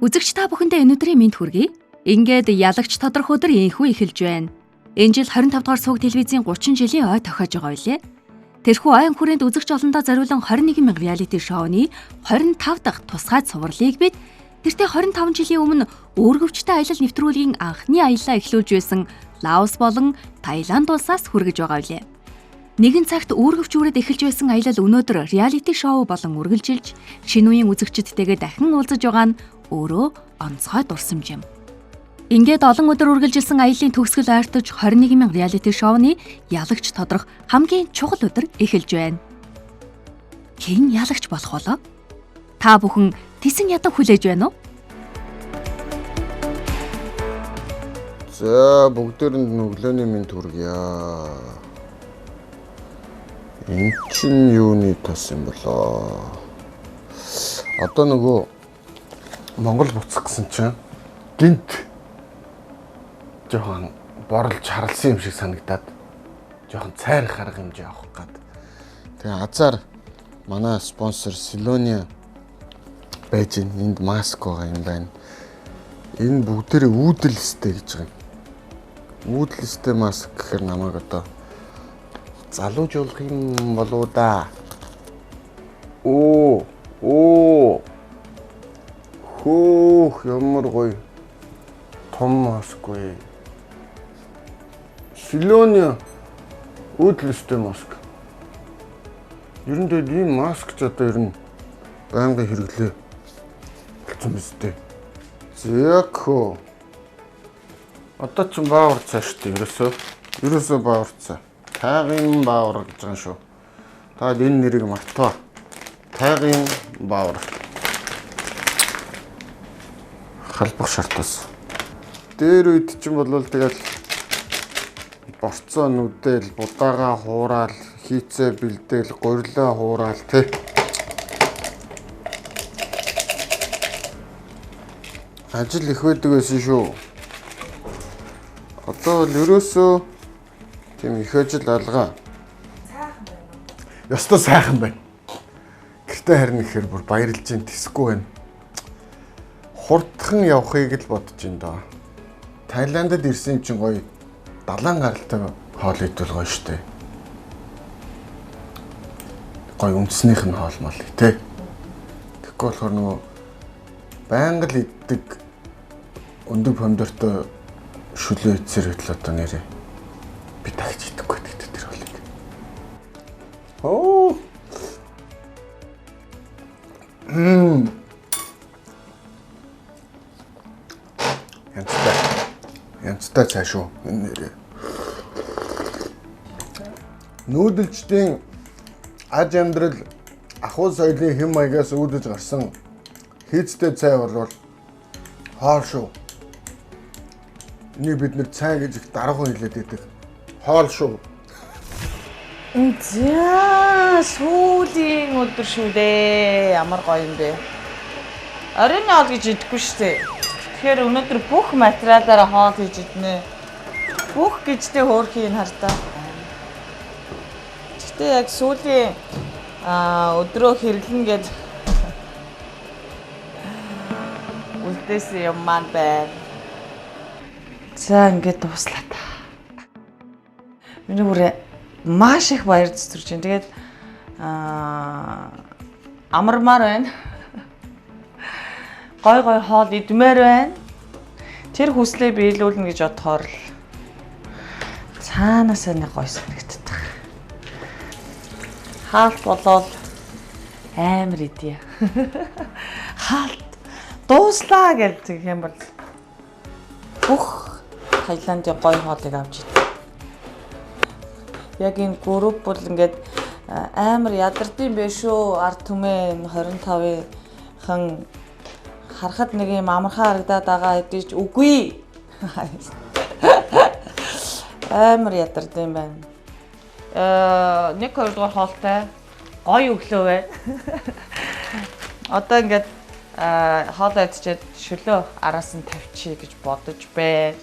Үзэгч та бүхэндээ өнөөдрийн мэнд хүргэе. Ингээд ялагч тодорх өдөр инхүү эхэлж байна. Энэ жил 25 дугаар сувг телевизийн 30 жилийн ой тохиож байгаа билээ. Тэрхүү ойн хүрээнд үзэгч олондоо зориулан 21 мянга реалити шоуны 25 дахь тусгай цувралыг бид тэртээ 25 жилийн өмнө өөргөвчтэй аялал нэвтрүүлгийн анхны аяллаа эхлүүлж байсан Лаос болон Таиланд улсаас хүргэж байгаа билээ. Нэгэн цагт өөргөвчүүрээд эхэлж байсан аялал өнөөдөр реалити шоу болон үргэлжилж шинэ үеийн үзэгчдтэйгээ дахин уулзаж байгаа нь өөрөө онцгой дурсамж юм. Ингээд олон өдөр үргэлжилсэн аяллаа төгсгөл ойртож 21 мянга реалити шоуны ялагч тодрох хамгийн чухал өдөр эхэлж байна. Хэн ялагч болох болоо? Та бүхэн тэсэн ядав хүлээж байна уу? За бүгдээрэнд өглөөний мэнд хүргье. Энэ чинь юуны тас юм болоо? Одоо нөгөө Монгол буцах гэсэн чинь гинт жоохон борлож харалсан юм шиг санагдаад жоохон цайрах арга хэмжээ авах гээд. Тэгээ азар манай спонсор Силония байж энд маск байгаа юм байна. Энэ бүгдээрээ үүдэлстэй гэж байгаа юм. Үүдэлстэй маск гэхээр намайг одоо залуужуулах юм болоо да. Хөөх ямар гоё том маск вэ. Силония үүдэлстэй маск. Ер нь ийм маск ч одоо ер нь байнгын хэрэглээ болсон биз дээ. Зяко. Одоо ч баавар цаа шүү дээ. Ерөөсөө баавар цаа. Тайгын баавар гэж байгаа шүү. Та энэ нэрийг мартаа. Тайгын баавар. Халбах шартаас. Дээр үед чинь болвол тэгэл борцоо нүдэл, будаага хуурал, хийцээ бэлдээл, гурилаа хуурал тэ. Ажил их байдаг байсан шүү. Одоо л ерөөсөө тийм их ажил алгаа. Сайхан байна уу? Ёстой сайхан байна. Гэртээ харин ихээр бүр баярлж ин тэсэхгүй байна. Хурдхан явахыг л бодож ин доо. Таиландд ирсэн чинь гоё далайн гаралтай хоол идвэл гоё штэ. Гоё үндэснийх нь хоол мал тий. Тэгэхгүй болохоор нөгөө байнга л иддэг өндөг помидортой шүлээ идсээр хэвэл одоо нэрээ би тагч идэхгүй гэдэг тэр хоолыг. Янцтай цаа шүү энэ нэрээ. Нүүдэлчдийн аж амьдрал ахуй соёлын хэм маягаас үүдэж гарсан хийцтэй цай бол хоол шүү. Энийг бид нэр цай гэж их дараахан хэлээд байдаг. Хоол шүү. За сүүлийн өдөр шүү дээ. Ямар гоё юм бэ. Оройн хоол гэж идэхгүй шүү дээ. Тэгэхээр өнөөдөр бүх материалаараа хоол хийж иднэ. Бүх гэжтэй хөөрхийн хардаа. Гэтэ яг сүүлийн өдрөө хэрэглэн гээд үлдээсэн юм маань байна. За ингээд дуслаа та. Миний бүрээ маш их баяр зүтэрч байна. Тэгээд амармаар байна. Гой хоол идмээр байна. Тэр хүслээ биелүүлнэ гэж бодохоор л цаанаасаа нэг гой санагддаг. Хаалт болоод амар идэ. Хаалт дууслаа гэдэг юм бол бүх Таиландын гой хоолыг авч идэв. Яг энэ групп бол ингээд амар ядардсан байх шүү. Ард түмэн 25-ын харахад нэг юм амархан харагдаад байгаа хэдий ч үгүй. Амар ядардсан байна. Нэг хоёр дугаар хоолтой гоё өглөө байна. Одоо ингээд хоол идчихэд шөлөө араас нь тавьчих гэж бодож байна.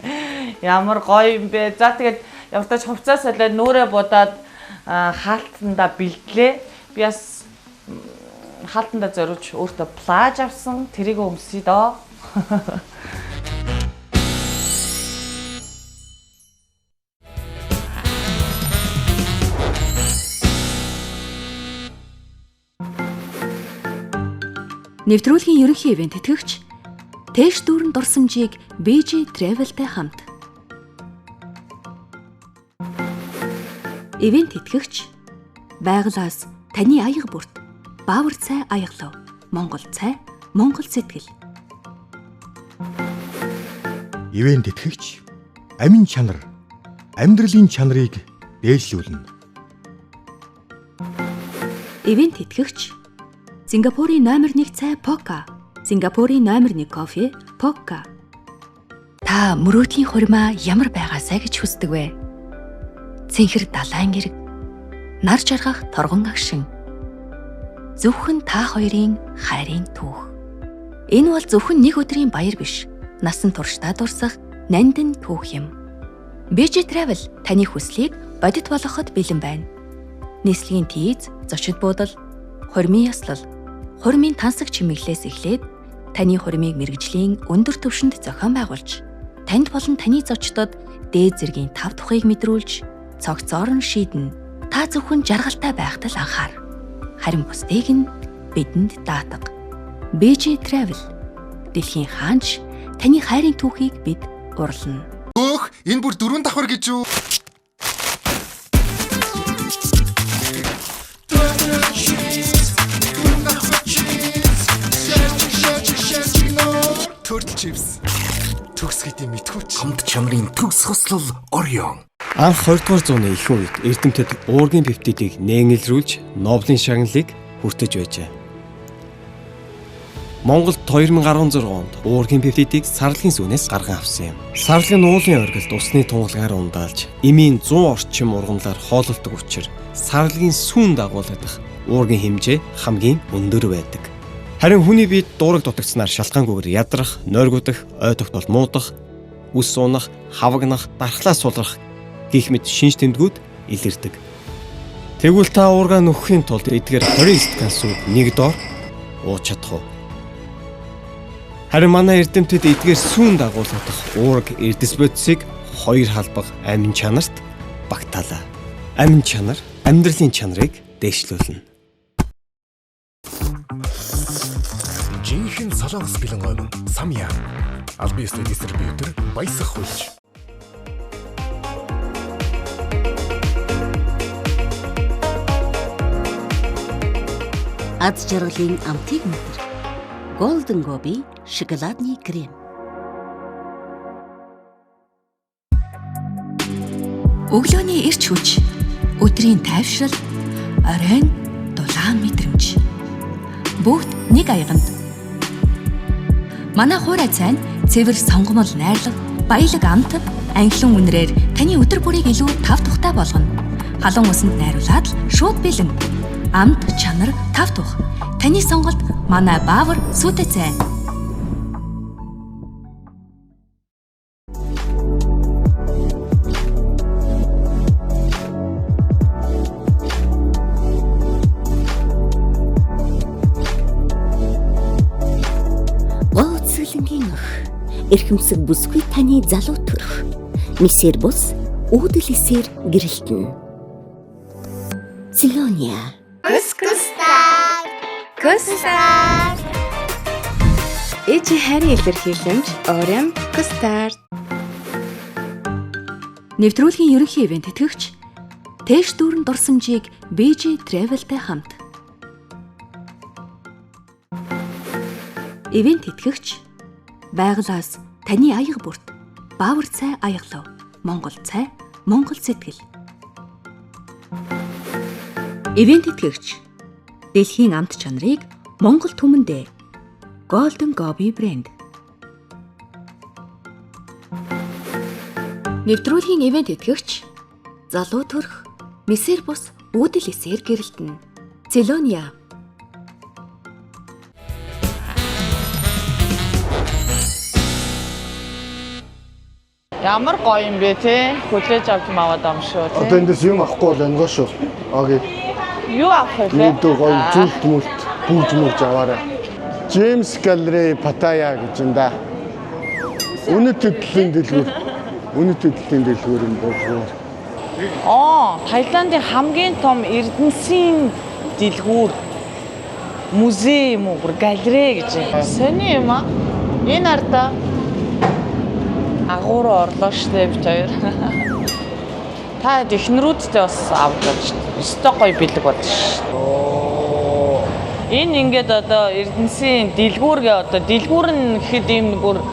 Ямар гоё юм бэ. За тэгээд явтаж хувцас солиод нүрээ будаад хаалтандаа бэлдлээ. Би бас хаалтандаа зориулж өөртөө плаж авсан. Тэрийг өмсөе доо. Нэвтрүүлгийн ерөнхий ивент тэтгэгч Тэш дүүрэн дурсамжийг BG Travel-тэй хамт. Ивент тэтгэгч байгалаас таны аяга бүрт Баавар цай аяглав. Монгол цай, Монгол сэтгэл. Ивент тэтгэгч амин чанар, амьдралын чанарыг дээшлүүлнэ. Ивент тэтгэгч Сингапурын номер 1 цай Poca, Сингапурын номер 1 кофе Poca. Та мөрөөдлийн хурмаа ямар байгаасаа гэж хүсдэг вэ? Цэнхэр далайн гэрэг, нар жаргах торгон агшин. Зөвхөн та хоёрын хайрын түүх. Энэ бол зөвхөн нэг өдрийн баяр биш. Насан туршдаа дурсах нандин түүх юм. BG Travel таны хүслийг бодит болгоход бэлэн байна. Нийслэгийн тийз, зочид буудал, хурмын яслал, хурмын тансаг чимэглэлээс эхлээд таны хурмыг мэргэжлийн өндөр түвшинд зохион байгуулж, танд болон таны зочдод дээд зэргийн тав тухыг мэдрүүлж, цогцоор нь шийднэ. Та зөвхөн жаргалтай байхад л анхаар. Харин бусдыг нь бидэнд даатга. BG Travel. Дэлхийн хаанч таны хайрын түүхийг бид урлана. Өөх, энэ бүр 4 давхар гэж юу? Turtle chips. Төгс гэдэг мэдхүүч. Хамт чанарын төгс хослол Orion. Анх 20 дугаар зууны ихэнх үед эрдэмтэд уургийн пептидийг нээнэлрүүлж Нобелийн шагналыг хүртэж байжээ. Монголд 2016 онд уургийн пептидийг сарлагын сүнээс гарган авсан юм. Сарлагын уулын оргилд усны тунгалгаар ундаалж, эмийн 100 орчим ургамлаар хоололдог учраас сарлагын сүүн дагуулдаг уургийн хэмжээ хамгийн өндөр байдаг. Харин хүний биед дуураг дутагдсанаар шалтгаангүйгээр ядрах, нойргуудах, ой тогтмол муудах, үс суунах, хавагнах, дархлаа сулрах гэх мэт шинж тэмдгүүд илэрдэг. Тэгвэл та уургаа нөхөхийн тулд эдгээр 20 стакан сүү нэг доор ууж чадах уу? Харин манай эрдэмтэд эдгээр сүүн дагуулгадах уураг эрдэс бодисыг 2 халбаг амин чанарт багтаалаа. Амин чанар амьдралын чанарыг дээшлүүлнэ. Жинхэнэ солонгос бэлэн ойн самья. Албан ёсны дистрибьютор баясах хүлж. Аз жаргалын амтыг мэдэр. Golden Gobi шоколадны крем. Өглөөний эрч хүч, өдрийн тайвшрал, оройн дулаан мэдрэмж. Бүгд нэг аяганд. Манай хуурай цайн цэвэр сонгомол найрлага, баялаг амт, анхлан үнрээр таны өдөр бүрийг илүү тав тухтай болгоно. Халуун усанд найруулад л шууд бэлэн. Амт, чанар, тав тух. Таны сонголт манай Баавар сүтэ цай. Эрхэмсэг бүсгүй таны залуу төрх. Мисэр бус үүдэлсээр гэрэлтэн. Цилония. Кустар. Эцэг харийн илэрхийлэмж Orion Кустар. Нэвтрүүлгийн ерөнхий ивент тэтгэгч Тэш дүүрэн дурсамжийг BG Travel-тэй хамт. Ивент тэтгэгч байгалаас таны аяга бүрт Баавар цай аяглав. Монгол цай, Монгол сэтгэл. Ивент тэтгэгч дэлхийн амт чанарыг Монгол түмэндээ Golden Gobi брэнд. Нэвтрүүлгийн ивент тэтгэгч залуу төрх Мисэр бус үүдэлсээр гэрэлтэн. Цилония. Ямар гоё юм бэ те? Хүлээж авч маваад ам шүү те. Одоо эндээс юм авахгүй бол ангоо шүү. Окей. Юу авах вэ? Нэг дөө гоё зүйлт мүлт бүүж аваарай. Джеймс Галлери Паттайя гэж юм да. Үнэт төдлийн дэлгүүр. Үнэт төдлийн дэлгүүр юм болов. Таиландын хамгийн том эрдэнсийн дэлгүүр музей юм уу, галерей гэж. Сони юм аа. Энэ арда агуур орлоо штэ бит хоёр. Та технэрүүдтэй бас авдаг штэ. Өстой гоё бэлэг болдог штэ. Энэ ингээд одоо эрдэнсийн дэлгүүр гэ одоо дэлгүүр нь гэхэд ийм бүр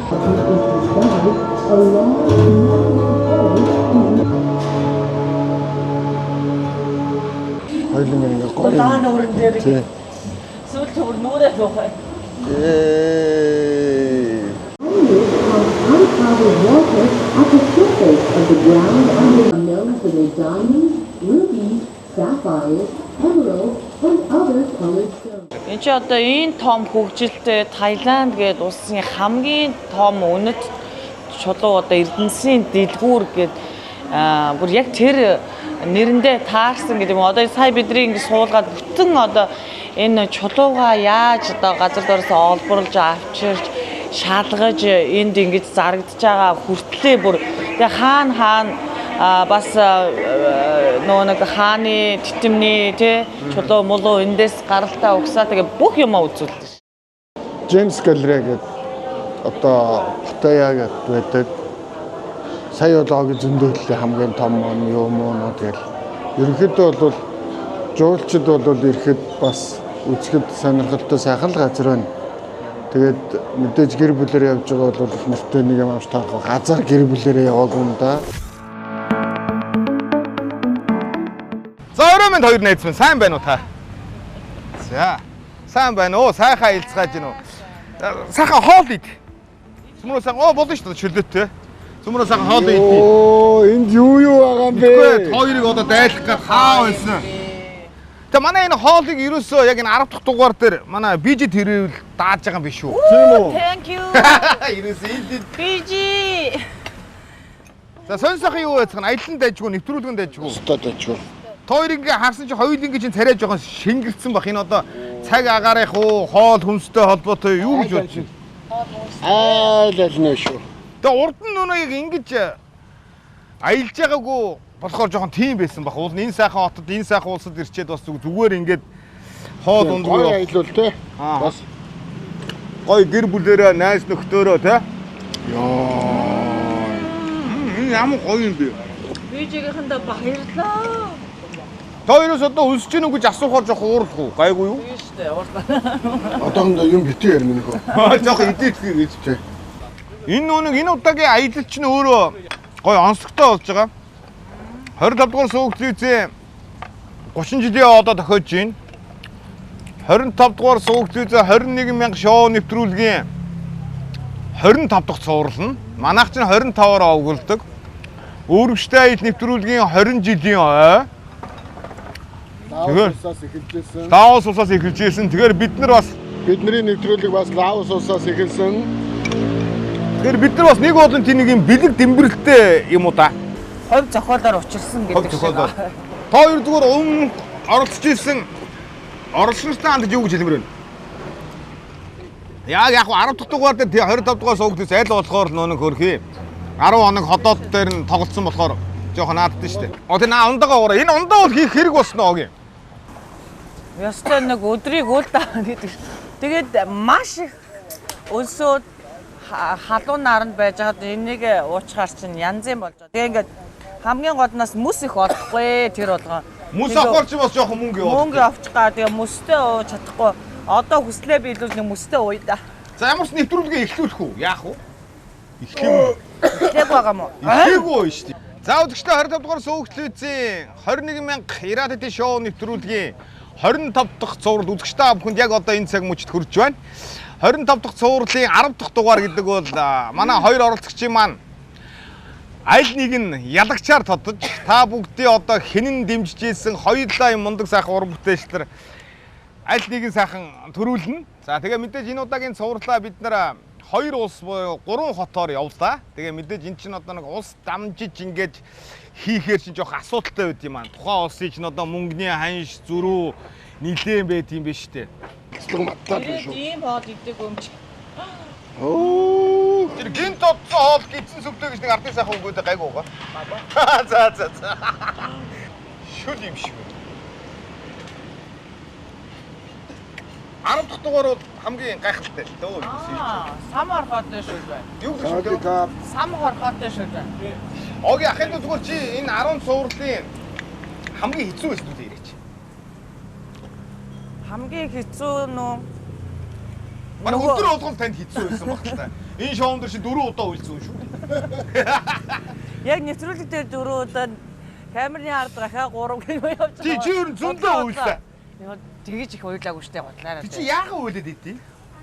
Хоёулын ингээ гоё. даан өрн дээр сүүл төвөр нүрээ зоохой. Энд чи одоо энэ том хөгжилтэй Таиланд гээд улсын хамгийн том үнэт чулуу одоо эрдэнсийн дэлгүүр гээд бүр яг тэр нэрэндээ таарсан гэдэг юм. Одоо сая бидний ингэ суулгаад бүтэн одоо энэ чулууга яаж одоо газар дээрээс олборлж авчирч шалгаж энд ингэж зарагдж байгаа хүртлээ бүр тэгээ хаана бас нөгөө нэг хааны титэмний тий чулуу молоо эндээс гаралтаа угсаа тэгээ бүх юмаа үзүүлдэг. Джеймс Галлери гэдэг одоо Паттайя гэдэг байдаг. Сая болоогийн зөндөллийн хамгийн том юмнууд гэл. Ерөнхийдөө бол жуулчид бол ирэхэд бас үзэхэд сонирхолтой сайхан л газар байна. Тэгээд мэдээж гэр бүлээр явж байгаа бол их нэртэй нэг юм авч таах газар гэр бүлээрээ яваагүй юм да. За өрөө минь хоёр найз минь сайн байна уу та? За сайн байна уу? Сайхан илцгааж гинөө. Сайхан хоол ид. Сүмрөө сайхан болно шүү дээ чөлөөтэй. Сүмрөө сайхан хоол ид. Энд юу байгаа юм бэ? Тэгэхгүй хоёрыг одоо дайлах гэж хаа байсан. Тэ манай энэ хоолыг ерөөсөө яг энэ 10 дахь дугаар дээр манай бижид хэрүүл дааж байгаа юм биш үү? Тийм үү? Thank you. Ерөөсөө энд Бижи. За сонирхох юу байцгаана? Аялан дайжгүй, нэвтрүүлгэн дайжгүй. Өстой дайжгүй. Хоёр ингээ харсан чи хоёул ингээ чинь царай жоохон шингэрсэн бах. Энэ одоо цаг агаарах уу, хоол хүнстэй холбоотой юу гэж бодож байна? Л нэ шүү. Тэгээ урд нь нүг яг ингэж аялж байгаагүй болохоор жоохон тийм байсан бах. Уул энэ сайхан хотод, энэ сайхан улсад ирчээд бас зүгээр ингээд хоол ундгүй аялал те. Бас гоё гэр бүлээрээ, найз нөхдөөрөө те. Яа. Энэ ямар гоё юм бэ? Бижигийнхэндээ баярлаа. Тойроос одоо үлсэж гэнэ үү гэж асуухаар жоохон уурах уу? Гайгүй юу? Тийм шүү дээ, уурлаа. Одоохондоо юм битээ ярина нөхөө. Жоохон идэвхтэй гэж чи. Энэ удаагийн аялал чинь өөрөө гоё онцгтой болж байгаа. 25 дугаар суугчийн 30 жилийн одоо тохиож байна. 25 дугаар суугчийн 21,000 шоу нэвтрүүлгийн 25 дахь цуврал нь манайх чинь 25-аар овгуулдаг. Өөрөвчтэй аялал нэвтрүүлгийн 20 жилийн ой. Тэгэхээр Лаос улсаас эхэлж ирсэн. Тэгэхээр бид нар бас бидний нэвтрүүлэг бас Лаос улсаас эхэлсэн. Тэгэхээр бид нар бас нэг болон тэнийг юм бэлэг дэмбэрэлтэй юм уу та? Хов зохиолоор учирсан гэдэг шиг. Та хоёр зүгээр өмнө оролцож ирсэн оролцогчтой хандж юу гэж хэлмээр байна? Яг 10 дахь дугаар дээр 25 дугаар суугчдээс аль болохоор нөө хөрхий 10 хоног ходоод дээр нь тоглолцсон болохоор жоохон нааддсан шүү дээ. Тэр наа ундагаа уураа. Энэ ундаа бол хийх хэрэг болсноо огийн. Ястай нэг өдрийг уулдаа гэдэг. Тэгээд маш их өлсөд халуун наранд байж хаад энийг уучгаар чинь янзын болж байгаа. Тэгээ ингээд хамгийн годноос мүс их олохгүй тэр болгоо. Мүс авахар чи бас жоохон мөнгө яваа. Мөнгө авчих гаа тэгээ мүстэй ууж чадахгүй. Одоо хүслээ биелүүл нэг мүстэй ууя да. За ямар ч нэвтрүүлгээ эхлүүлэх үү? Яах вэ? Эхлэв. Эхлэх байгаа мó. Эхлэхгүй шүү дээ. За үзэгчдээ 25 дугаар суугчлээзийн 21,000 Ираадэдийн шоу нэвтрүүлгийн 25 дахь цуврал үзэгчдээ бүхэнд яг одоо энэ цаг мөчид хүрч байна. 25 дахь цувралын 10 дахь дугаар гэдэг бол манай хоёр оролцогчийн маань аль нэг нь ялагчаар тодож та бүгдийн одоо хинэн дэмжиж ийсэн хоёулаа юм мундаг сайхан уран бүтээлчлэр аль нэгэн сайхан төрүүлнэ. За тэгээ мэдээж энэ удаагийн цувралаа бид нэр хоёр улс буюу 3 хотоор явлаа. Тэгээ мэдээж эн чинь одоо нэг улс дамжиж ингэж хийхээр чинь жоох асуудалтай байд юм аа. Тухайн улсын чинь одоо мөнгөний ханш зүрүү нилээн байт юм биш үү? Ноцлог маттаад байна шүү. Ийм хоол идэг өмч. Оо. Тэр гинт одсон хоол гидсэн сүвдээ гэж нэг ардын сайхан өгөөд гайгүй байгаа. За. Шүл юм шиг. 10 дахь дугаар бол хамгийн гайхалтай дөө. Сам хорхоотой шүү дээ. Юу гэж вэ? Сам хорхоотой шүү дээ. Огийн ахын дүү зүгээр чи энэ 10 цувралын хамгийн хэцүү байсан үү яриач. Хамгийн хэцүү нөө Манай өдөр болгон танд хэцүү байсан баг та. Энэ шоунд дээр чи 4 удаа үйлцсэн шүү. Яг нэвтрүүлэг дээр 4 удаа камерны ард гахаа 3 гинөө явж байгаа. Чи ер нь зөндөө үйлсэн. Тэгэж их уйлаагүй штэ бодлаараа. Чи яагаад уйлаад идэв?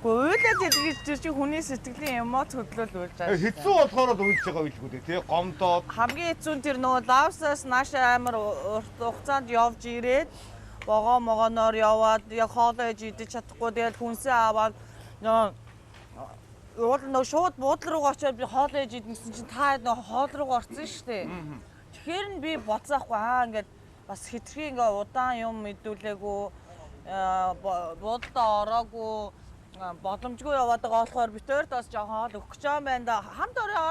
Уйлаад идэг чи хүний сэтгэлийн эмоц хөдлөл уйлж байгаа. Хэцүү болохоор л уйлж байгаа байлгүй дээ тий. Гомдоод. Хамгийн хэцүү нь тэр нөгөө лавсаас наашаа амар урт хугацаанд явж ирээд могооноор яваад яг хоолоо ээж идэж чадахгүй тэгэл хүнсээ аваад нөө шууд буудлын руу очиод би хоол ээж идсэн чинь та нөө хоол руу орсон шүү дээ. Тэгэхээр нь би боцохгүй ингээд бас хитрхи ингээ удаан юм мэдүүлээгүй буудлаа ороогүй боломжгүй яваад байгаа болохоор би төрд бас жоохон хоол өгөх гэж байна да. Хамт орё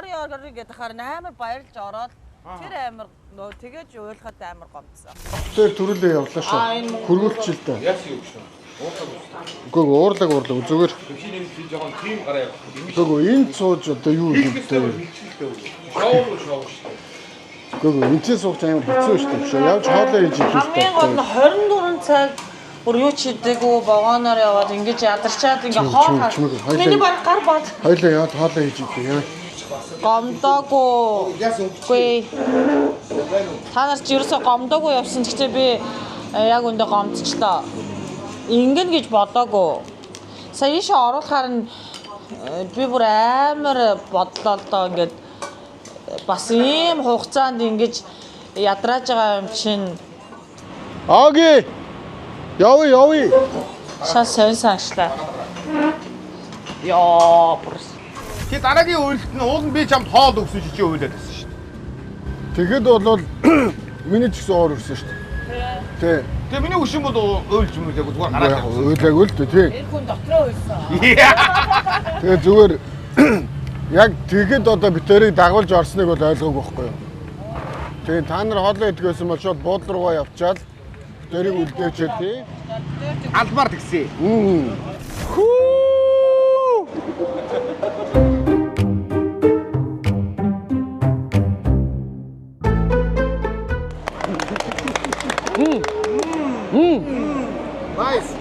гэдэг хараа амар баярлж ороод тэр амар нөө тэгэж уйлахад амар гомдсон. Тэр төрөлөө явлаа шүү. Хөргүүлчихэл дээ. Яасан юу гэж вэ? Үгүй уурлаг зүгээр. Чи нэг жоохон тийм гараа явах. Үгүй энэ цууж одоо юу юм бэ? Шоу. Үгүй энэ цууж амар хэцүү шүү дээ. Явж хоолоо хийж идэх. Хамгийн гол нь 24 цаг бүр юу ч хийдэггүй вагоноор яваад ингэж ядарчаад ингээ хоол хаа. Миний баг гар бод. Хоёлаа яваад хоолоо хийж идэх яа. Гомдоогүй. Та нар ч ерөөсө гомдоогүй явсан ч гэсэн би яг өндөө гомдчихлоо. Ингэн гэж бодоогүй. Сая ийшээ оруулахаар нь би бүр амар бодлоо л доо ингээд бас ийм хугацаанд ингэж ядрааж байгаа юм чинь. Аги. Явъя. Шаа сайн санагчлаа. Яа, бүрс. Чи дараагийн уйлалт нь уул нь би чамд хоол өгсөн чи уйлаад байсан шүү дээ. Тэгэхэд бол миний ч гэсэн уур өрсөн шүү дээ. Тий. Тэгээ миний өшин бол уйлж мүлээгүй зүгээр гараад явсан. Уйлаагүй л дээ тий. Тэр хүн дотроо уйлсан. Тэгээ зүгээр яг тэгэхэд одоо битэрийг дагуулж орсныг бол ойлгоогүй байхгүй юу. Тэгээ та нар хоолоо идэх байсан бол шууд буудлын руугаа явчаал битэрийг үлдээчээ тий. Албаар тэгсэн. Nice.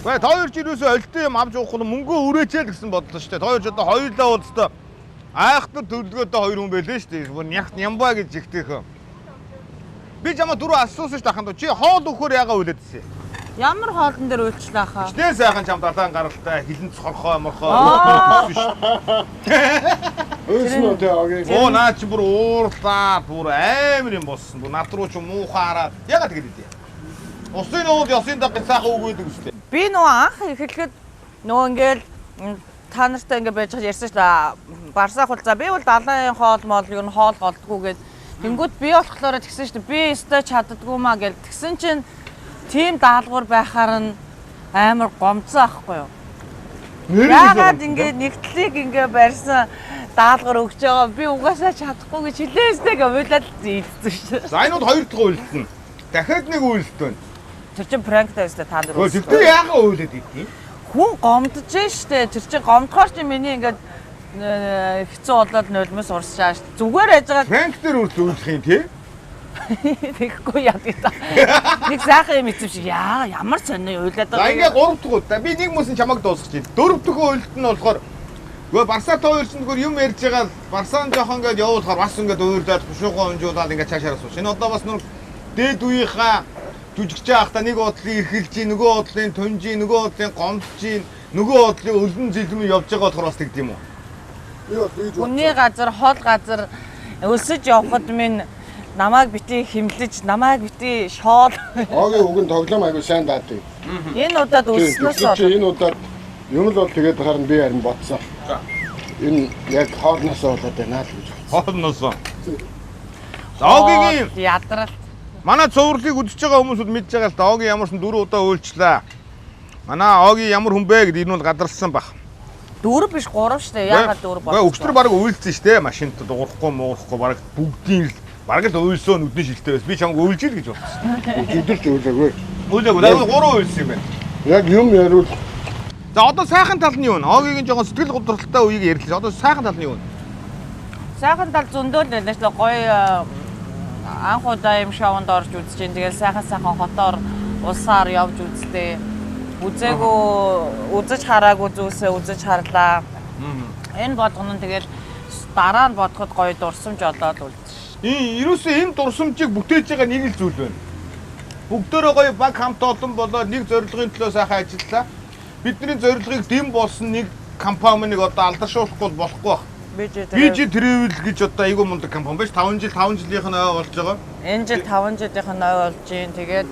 Гэ тооёр ч юусоо олтой юм авч уухгүй мөнгөө өрөөчээл гэсэн бодлоо шүү дээ. Тооёр ч одоо хоёулаа уулзтаа айхтар төлөвлөгөөтэй хоёр хүн байлээ шүү дээ. Бүр нягт нямбаа гэж ихтэйхөө. Би чамаа дөрөв асуусан шүү дээ. Чи хоол өгөхөр ягаа үлээдсэн? Ямар хоолн дээр үйлчлээ хаа? Штэ сайхан чам дадаан гаралтай хилэн цохорхоо морхоо. Өснө тэ аги. Оо наа чи бүр уурлаа. Бүр амар юм болсон. Бүр над руу ч муухаараа. Ягаад тэгээд идэв? Усын ууд ясын даг сайхан үг өгдөг үстэй. Би нөгөө анх эхлэхэд нөгөө ингээл та нартай ингээ байж байгаа ярьсан шүү дээ. Барсаах бол за би бол далайн хоол моол юу н хоол голдгоо гэд. Тэнгүүд би болохоор тэгсэн шүү дээ. Би өстой чаддгүй маа гэл. Тэгсэн чинь тийм даалгавар байхаар нь амар гомцсон ахгүй юу? Яагаад ингээ нэгтлийг ингээ барьсан даалгавар өгч байгаа би угаасаа чадахгүй гэж хэлээстэй гэж уйлаад ийдсэн шүү дээ. За энэ бол хоёр дахь уйлалт нь. Дахиад нэг уйлалт байна. Тэр чинь пранктай өстэй та нар. Тэгтээ яагаад уйлаад идэв? Хүн гомдож штэ. Тэр чинь гомдохоор чи миний ингээд хэцүү болоод нулимс урсаж байгаа штэ. Зүгээр яж байгаа. Пранк дээр үрл уйлах юм тий? Тэгэхгүй яа гэдэг. Нэг сайхан юм эцэв шиг ямар сонио уйлаад байгаа. За ингээ 3 дахь удаа би нэг мөсөн чамайг дуусгах чинь. 4 дахь уйлалт нь болохоор гоо Барсаатай хоёр ч зүгээр юм ярьж байгаа Барсаан жоохон ингээд явуулахаар бас ингээд уйлаад хушуугаа унжуулаад ингээд цаашаараа сууш. Энэ одоо бас нүр дээд үеийнхаа жүжигч байхдаа нэг бодлын эрхэлж, нөгөө бодлын тунж, нөгөө бодлын гомдж, нөгөө бодлын өлөн зэлмэн явж байгаа болохоор бас тэгдэм юм уу? Хүний газар, хол газар өлсөж явхад минь намайг бити химлэж, намайг бити шоол. Огийн үгэн тоглоом айгу сайн даадаг. Энэ удаад өлснөөс энэ удаад юм л бол тэгээд харин би харин бодсон. Энэ яг хоолноос болоод байна л гэж. Хоолноос. Огийн ядрал. Манай цувралыг үзэж байгаа хүмүүсүүд мэдж байгаа л да. Огийн ямарсан 4 удаа уйлчлаа. Манай Оги ямар хүн бэ гэдэг энэ бол гадарсан баг. 4 биш 3 шүү дээ. Яагаад 4 болов? Гэхдээ өчтөр баг уйлдсан шүү дээ. Машинт дуурахгүй муурахгүй баг бүгдийн баг л уйлсоо нүдний шилтэй байс. Би чамд уйлж ил гэж бодсон. Өдөрч үйлээгүй. Уйлаагүй. Даа 3 уйлсан юм байна. Яг юм яривал За одоо сайхан тал нь юу вэ? Огийн жоохон сэтгэл готролтой үеийг ярьлаа. Одоо сайхан тал нь юу вэ? Сайхан тал зөндөл байна шүү дээ. Гоё анх удаа юм шоунд орж үзэж байна. Тэгээд сайхан хотоор улсаар явж үзтээ. Үзэж хараагүй зүйлсээ үзэж харлаа. Энэ болгоно нь тэгээд дараа нь бодоход гоё дурсамж олоод үлдсэн. Ерөөсөө энэ дурсамжийг бүтээж байгаа нэг л зүйл байна. Бүгдөө гоё баг хамт олон болоод нэг зорилгын төлөө сайхан ажиллаа. Бидний зорилгыг дэм болсон нэг компаниг одоо алдаршуулахгүй болохгүй байна. BG Travel гэж одоо айгүй мундаг компани байж 5 жилийнх нь ой болж байгаа. Энэ жил 5 жилийнх нь ой болж байна. Тэгээд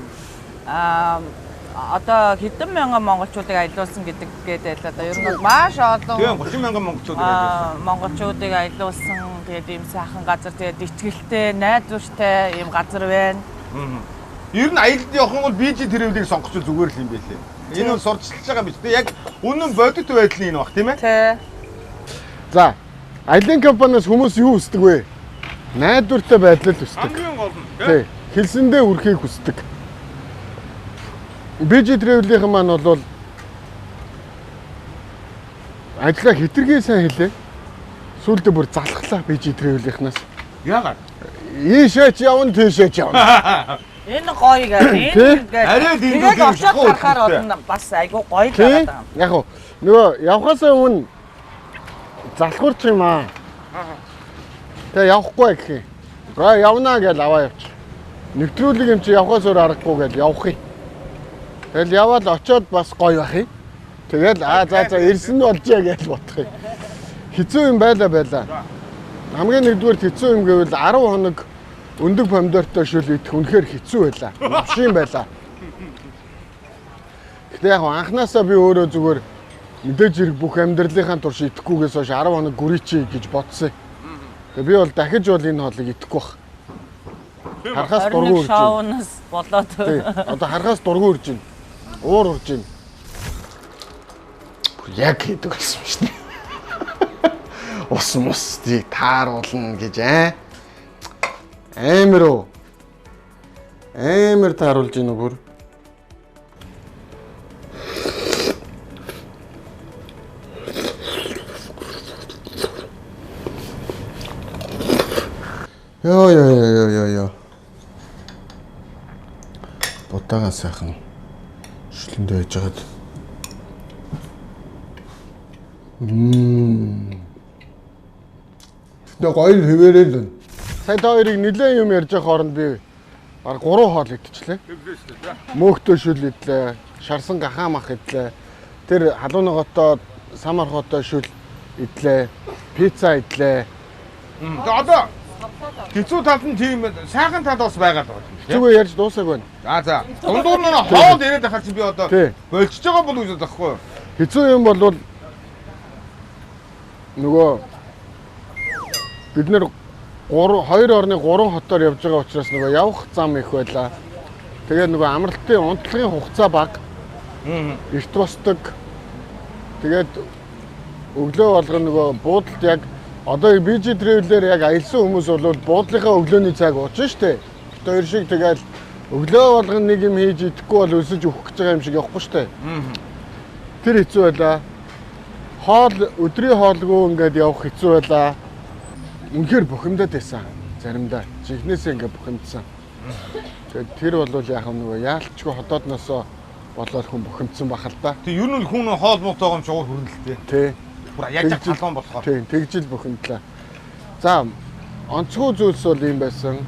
одоо хэдэн мянган монголчуудыг аялуулсан гэдэг байлаа да. Ер нь маш олон. Тийм 30 мянган монголчуудыг аялуулсан. Монголчуудыг аялуулсан. Тэгээд ийм сайхан газар тэгээд итгэлтэй, найдвартай ийм газар байна. Ер нь аялалд явах нь бол BG Travel-ийг сонгоч зүгээр л юм байлээ. Энэ нь сурталчилж байгаа юм биш үү? Яг үнэн бодит байдлын энэ баг тийм ээ? Тий. За, аялын компаниас хүмүүс юу хүсдэг вэ? Найдвартай байдлал хүсдэг. Хамгийн гол нь тий. Хэлсэндээ үрхийг хүсдэг. BG Travel-ийн маань бол ажлаа хэтэрхий сайн хэлээ. Сүүлдээ бүр залхлаа BG Travel-ийнхнаас. Яагаад? Ийшээч явна, тийшээч явна. Энэ гоё гэх юм. Арай тийм тэгээд очоод харахаар бас айгүй гоё л байгаа. Яг уу нөгөө явхаасаа өмнө залхуурч юм аа. Тэгээ явахгүй гэх юм. Гаа явнаа гэж аваа явчих. Нэвтрүүлэг юм чи явхаас өөр аргагүй гэж явах юм. Тэгэл яваад очоод бас гоё байх юм. Тэгэл за ирсэн нь болжээ гэж бодох юм. Хэцүү юм байлаа. Хамгийн нэгдүгээр хэцүү юм гэвэл 10 хоног өндөг помидортой шүл идэх үнэхээр хэцүү байлаа. Машин байлаа. Гэтэ яг анханасаа би өөрөө зүгээр мэдээж хэрэг бүх амьдралынхаа турш идэхгүйгээс хойш 10 хоног гүрийчи гэж бодсон. Тэгээ би бол дахиж энэ хоолыг идэхгүй бах. Харахаас дургүй урж байна. Шоунаас болоод. Одоо харахаас дургүй урж байна. Уур урж байна. Яг хийдэг болсон шүү дээ. Ус мустыг тааруулна гэж Амар тааруулж ийн бүр. Йоо. Бутаага сайхан шүлэндээ байж байгаад. Тэгээ гоё хэвээрээ л байна. Сайн та хоёрыг нэлээд юм ярьж байгаа хооронд би баг 3 хоол идчихлээ. Мөөхтөө шүл идлээ, шарсан гахаа мах идлээ. Тэр халуунаготой самархотой шүл идлээ, пицца идлээ. Тэгээ одоо хэцүү тал нь тийм сайхан тал бас байгаа даа. Зүгээр ярьж дуусаагүй байна. За. Дундуур нь хоол ирээд ахаар чи би одоо болчихж байгаа бол үзээд байхгүй юу? Хэцүү юм бол нөгөө бид нэр 2 орны 3 хотоор явж байгаа учраас нөгөө явах зам их байлаа. Тэгээд нөгөө амралтын унтлагын хугацаа бага. Эрт босдог. Тэгээд өглөө болгоно нөгөө буудалд яг одоо BG Travel-ээр яг аялсан хүмүүс бол буудлынхаа өглөөний цаг уучин штэ. Тэр шиг тэгээд өглөө болгоно нэг юм хийж идэхгүй бол өсөж өгөх гэж байгаа юм шиг явахгүй штэ. Тэр хэцүү байлаа. Өдрийн хоолгүй ингээд явах хэцүү байлаа. Үнэхээр бухимдаад байсан. Заримдаа чихнээсээ ингээд бухимдсан. Тэгээд тэр бол яг нөгөө яалтчгүй хотоодноосоо болоод хүн бухимдсан бах л да. Тэг ер нь хүн хоол муутай байгаа юм шууд хүрнэлтэй. Тий. Бүр яаж халуун болохоор. Тий, тэгжил бухимдлаа. За, онцгой зүйлс бол юм байсан.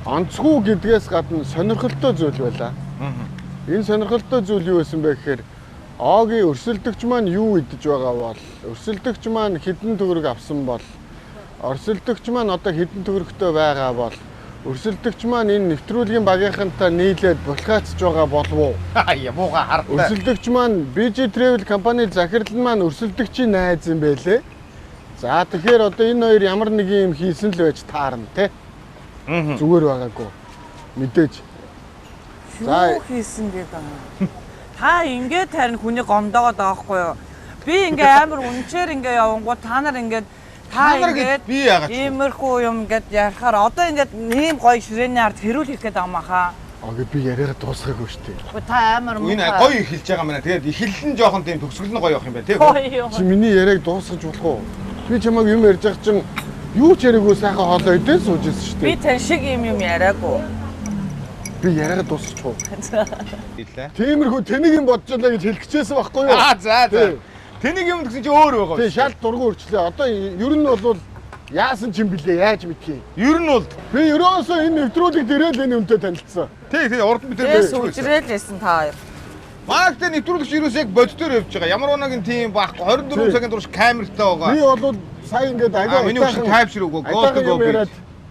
Онцгой гэдгээс гадна сонирхолтой зүйл байлаа. Энэ сонирхолтой зүйл юу байсан бэ гэхээр Огийн өрсөлдөгч маань юу идэж байгаа бол өрсөлдөгч маань хэдэн төгрөг авсан бол өрсөлдөгч маань одоо хэдэн төгрөгтэй байгаа бол өрсөлдөгч маань энэ нэвтрүүлгийн багийнхантай нийлээд булхаацж байгаа болов уу? Ямууга хартай. Өрсөлдөгч маань BG Travel компани захирал маань өрсөлдөгчийн найз юм байлээ. За тэгэхээр одоо энэ хоёр ямар нэг юм хийсэн л байж таарна те. Зүгээр байгаагүй. Мэдээж. Юу хийсэн гэдэг юм. Та ингээд харин хүний гомдоогоод байгаа хгүй юу? Би ингээ амар үнчээр ингээ явангууд та нар ингээд та ингээд би яагаад иймэрхүү юм ингээд ярихаар одоо ингээд ийм гоё ширээний ард хэрүүл хийх гээд байгаа маха. Аги би яриагаа дуусгаагүй шүү дээ. Та амар муу. Энэ гоё эхэлж байгаа маа. Тэгээд эхэллэн жоохон тийм төгсгөл нь гоё явах юм байна тий. Чи миний яриаг дуусгаж болох уу? Би чамайг юм ярьж байгаа чинь юу ч яриаггүй сайхан хоолой идэл сууж ирсэн шүү дээ. Би тань шиг юм яриаггүй. Би яриагаа дуусгачих уу? Хэлээ. Тиймэрхүү тэнийг юм бодож байлаа гэж хэлчихсэн байхгүй юу? За. Тэнийг юм гэсэн чи өөр байгаа. Тий, шал дургу өрчлөө. Одоо ер нь бол яасан ч юм блэ, яаж мэдхий. Ер нь бол би ерөөсөө энэ нэвтрүүлэг дээрээ л энэ үнтэй танилцсан. Тий, урд мэдээ сүжрэл лээсэн та хоёр. Маягтай нэвтрүүлэгч ерөөсөө яг бодит дээр явж байгаа. Ямар нэгэн тийм байхгүй 24 цагийн турш камертай байгаа. Би бол сая ингээд агай миний өшөө тайвшир өгөө. Голден гоо.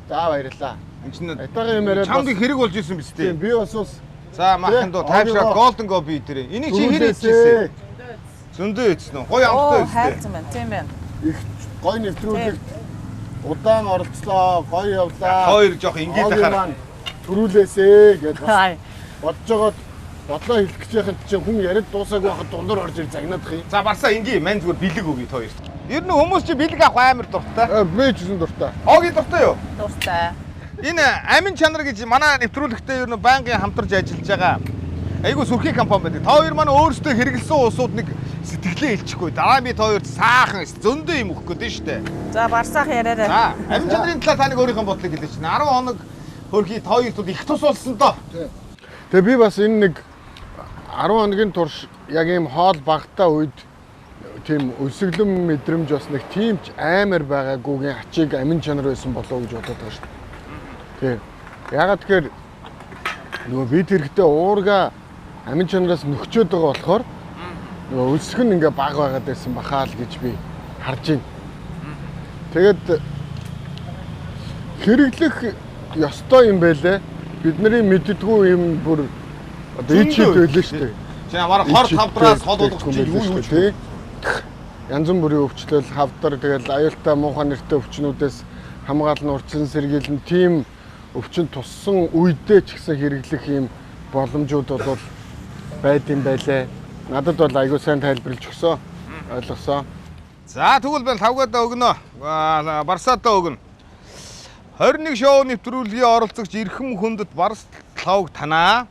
За баярлаа. Энд чинь айтаагаа юм яриад чамд хэрэг болж исэн биз дээ. Би бас за махан доо тайвшраад голден гоо би дээр. Энийг чи хэрэг хийсэн. Зөндөө ийцэн үү? Гоё амттай үү? Хайрцан байна. Тийм байна. Их гоё нэвтрүүлэг удаан оролцлоо, гоё явлаа. Хоёр жоох ингээд ахаар төрүүлээсэ гэж бодож байгаад бодлоо хэлэх гэж яхад чинь хүн яриад дуусаагүй байхад дундуур орж ир загнаад хий. За барсаа ингийн мань зүгээр бэлэг өгье та хоёрт. Ер нь хүмүүс чи бэлэг авах амар дуртай. Би ч гэсэн дуртай. Огийн дуртай юу? Дуртай. Энэ амин чанар гэж манай нэвтрүүлэгтээ ер нь байнгын хамтарч ажиллаж байгаа. Айгуу сүрхий компани байдаг. Та хоёр маань өөрсдөө хэрэгэлсэн уусууд нэг сэтгэлээ илчихгүй. Дараа би та хоёрт саахан зөндөө юм өгөх гээд шүү дээ. За барсаах яриарай. За амин чанарын талаар та нэг өөрийнхөө бодлыг хэлээч. 10 хоног хөрхий та хоёрт бол их тус болсон доо. Тэгээ би бас энэ нэг 10 хоногийн турш яг ийм хоол багтаа үед тийм өсөглөм мэдрэмж бас нэг тийм ч амар байгаагүйгийн ачиг амин чанар байсан болов уу гэж бодоод байгаа шүү дээ. Тэгээ ягаад тэгэхээр нөгөө бид хэрэгтэй уурга амин чанараас нөхчөөд байгаа болохоор нөгөө өсөх нь ингээ баг байгаад байсан бахаа л гэж би харж байна. Тэгээд хэрэглэх ёстой юм байлээ. Бидний мэддэггүй юм бүр одоо ичээд байлээ шүү дээ. Чи ямар хор хавдраас холуулах чинь юу тий. Янз бүрийн өвчлөл хавдар тэгэл аюултай муухай нэртэй өвчнүүдээс хамгаална, урьдчилан сэргийлэн тийм өвчин туссан үедээ ч гэсэн хэрэглэх юм боломжууд бол байд юм байлээ. Надад бол айгүй сайн тайлбарлаж өгсөн. Ойлгосоо. За тэгвэл би тавгаадаа өгнө. Барсаадаа өгнө. 21 шоу нэвтрүүлгийн оролцогч Эрхэм хүндэт Барс Лавг танаа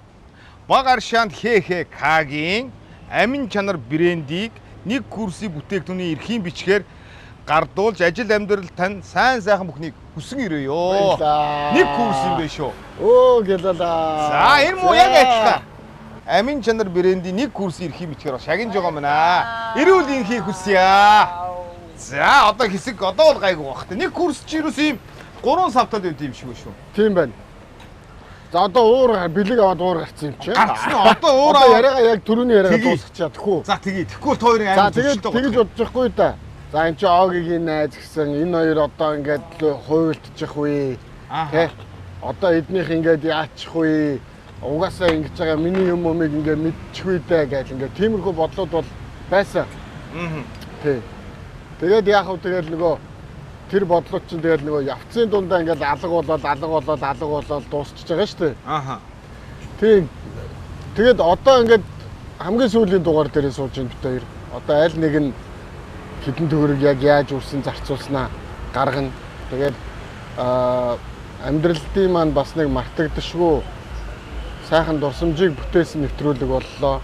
баг аршаанд хээ Кагийн амин чанар брендийг нэг курсийн бүтээгдэхүүний эрхийн бичгээр гардуулж ажил амьдрал тань сайн сайхан бүхнийг хүсэн ирээ ёо. Нэг курс юм бэ шүү. Оо гэлалаа. За энэ муу яг адилхан. Амин чанар брендийн нэг курс эрхийн бичгээр шагнаж байгаа мэнэ. Эрүүл инхийг хүсье. За одоо хэсэг одоо бол гайгүй бах. Нэг курс чи юус юм 3 савтал байд юм шиг шүү. Тийм байна. За одоо уур бэлэг аваад уур гарцсан юм чи. Гарцсан одоо уур яриагаа яг түрүүний яриагаа дуусгах чадахгүй. За тэгээ тэгэхгүй тойрын амин зөвшөлтөө. Тэгэж бодож байхгүй да. За энэ чи Огийн найз гэсэн энэ хоёр одоо ингээд хуйлдчих үе. Тэ. Одоо эднийх ингээд яачих үе. Угаасаа ингэж байгаа миний юм өмийг ингээд мэдчих үе дээ гэж ингээд тиймэрхүү бодлууд бол байсан. Тий. Тэгээд яах вэ тэгэл нөгөө тэр бодлууд чинь тэгэл нөгөө явцын дундаа ингээд алга болоод дуусчихж байгаа шүү дээ. Ааха. Тийм. Тэгээд одоо ингээд хамгийн сүүлийн дугаар дээрээ сууж байна бид хоёр. Одоо аль нэг нь хэдэн төгрөг яг яаж үрсэн зарцуулснаа гаргана. Тэгээд амьдралын маань бас нэг мартагдашгүй сайхан дурсамжийг бүтээсэн нэвтрүүлэг боллоо.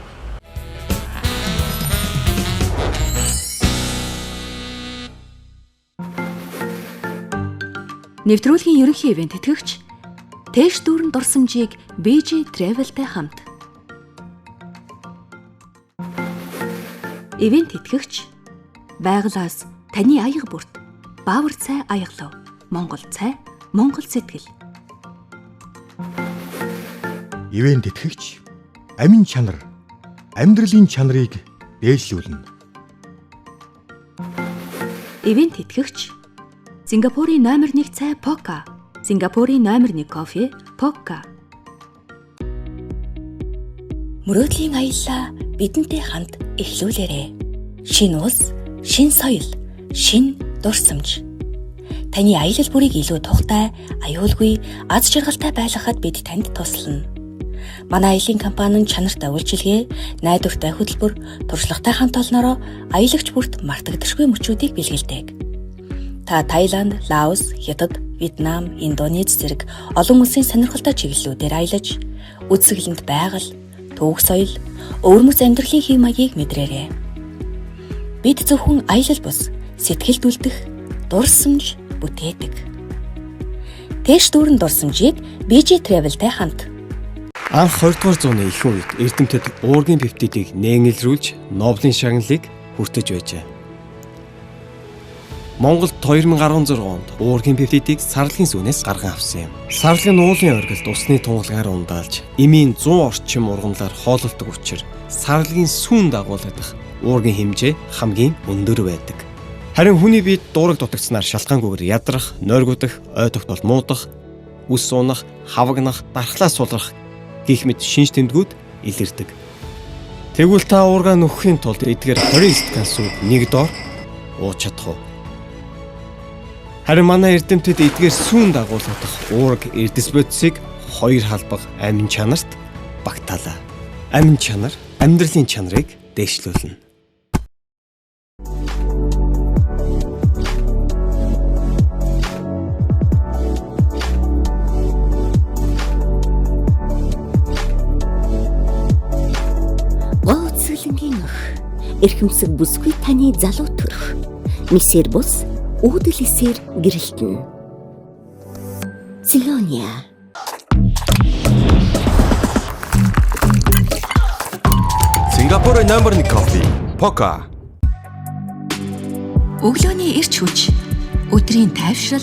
Нэвтрүүлгийн ерөнхий ивент тэтгэгч Тэш дүүрэн дурсамжийг BG Travel-тэй хамт. Ивент тэтгэгч байгалаас таны аяга бүрт Баавар цай аяглав. Монгол цай, Монгол сэтгэл. Ивент тэтгэгч амин чанар, амьдралын чанарыг дээшлүүлнэ. Ивент тэтгэгч Сингапурын номер 1 цай Пока, Сингапурын номер 1 кофе Пока. Мөрөөдлийн аяллаа бидэнтэй хамт эхлүүлээрэй. Шинэ ус, шинэ соёл, шинэ дурсамж. Таны аялал бүрийг илүү тухтай, аюулгүй, аз жаргалтай байлгахад бид танд туслана. Манай аялын компани нь чанартай үйлчилгээ, найдвартай хөтөлбөр, туршлагатай хамт олноороо аялагч бүрт мартагдашгүй мөчүүдийг бэлгэлдэг. Та Таиланд, Лаос, Хятад, Вьетнам, Индонез зэрэг олон улсын сонирхолтой чиглэлүүдээр аялаж, үзэсгэлэнт байгаль, түүх соёл, өвөрмөц амьдралын хэв маягийг мэдрээрэй. Бид зөвхөн аялал бус, сэтгэл дүлдэх, дурсамж бүтээдэг. Тэш дүүрэн дурсамжийг BG Travel-тэй хамт Анх 20 дугаар зууны ихэнх үед эрдэмтэд уургийн пептидийг нээнгэлрүүлж Нобелийн шагналыг хүртэж байжээ. Монголд 2016 онд уургийн пептидийг сарлагын сүүнээс гарган авсан юм. Сарлаг нь уулын оргилд усны тунгалгаар ундаалж, эмийн 100 орчим ургамлаар хоололдог учраас сарлагын сүүн дагуулгадах уургийн хэмжээ хамгийн өндөр байдаг. Харин хүний биед дуураг дутагдсанаар шалтгаангүйгээр ядрах, нойргуудах, ой тогтвол муудах, үс суунах, хавагнах, дархлаа сулрах гэх мэт шинж тэмдгүүд илэрдэг. Тэгвэл та уургаа нөхөхийн тулд эдгээр 29 стакан сүүг нэг доор ууж чадах уу? Харин манай эрдэмтэд эдгээр сүүн дагуулгадах уураг эрдэс бодисыг хоёр халбаг амин чанарт багтаалаа. Амин чанар амьдралын чанарыг дээшлүүлнэ. Эрхэмсэг бүсгүй таны залуу төрх. Мисэр бус үүдэл эсээр гэрэлтэн. Цэлония. Сингапурын номер 1 кофе. Пока. Өглөөний эрч хүч, өдрийн тайвшрал,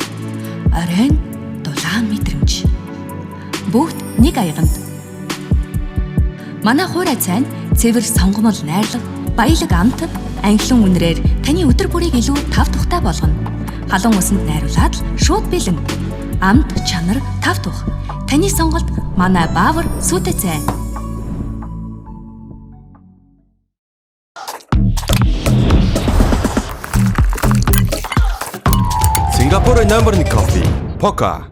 оройн дулаан мэдрэмж. Бүгд нэг аяганд. Манай хуурай цайн цэвэр сонгомол найрлага, баялаг амт, анхлан үнрээр таны өдөр бүрийг илүү тав тухтай болгоно. Халуун усанд найруулад шууд бэлэн. Амт, чанар, тав тух. Таны сонголт манай Баавар сүтэ цайн. Сингапурын номер 1 кофе. Пока.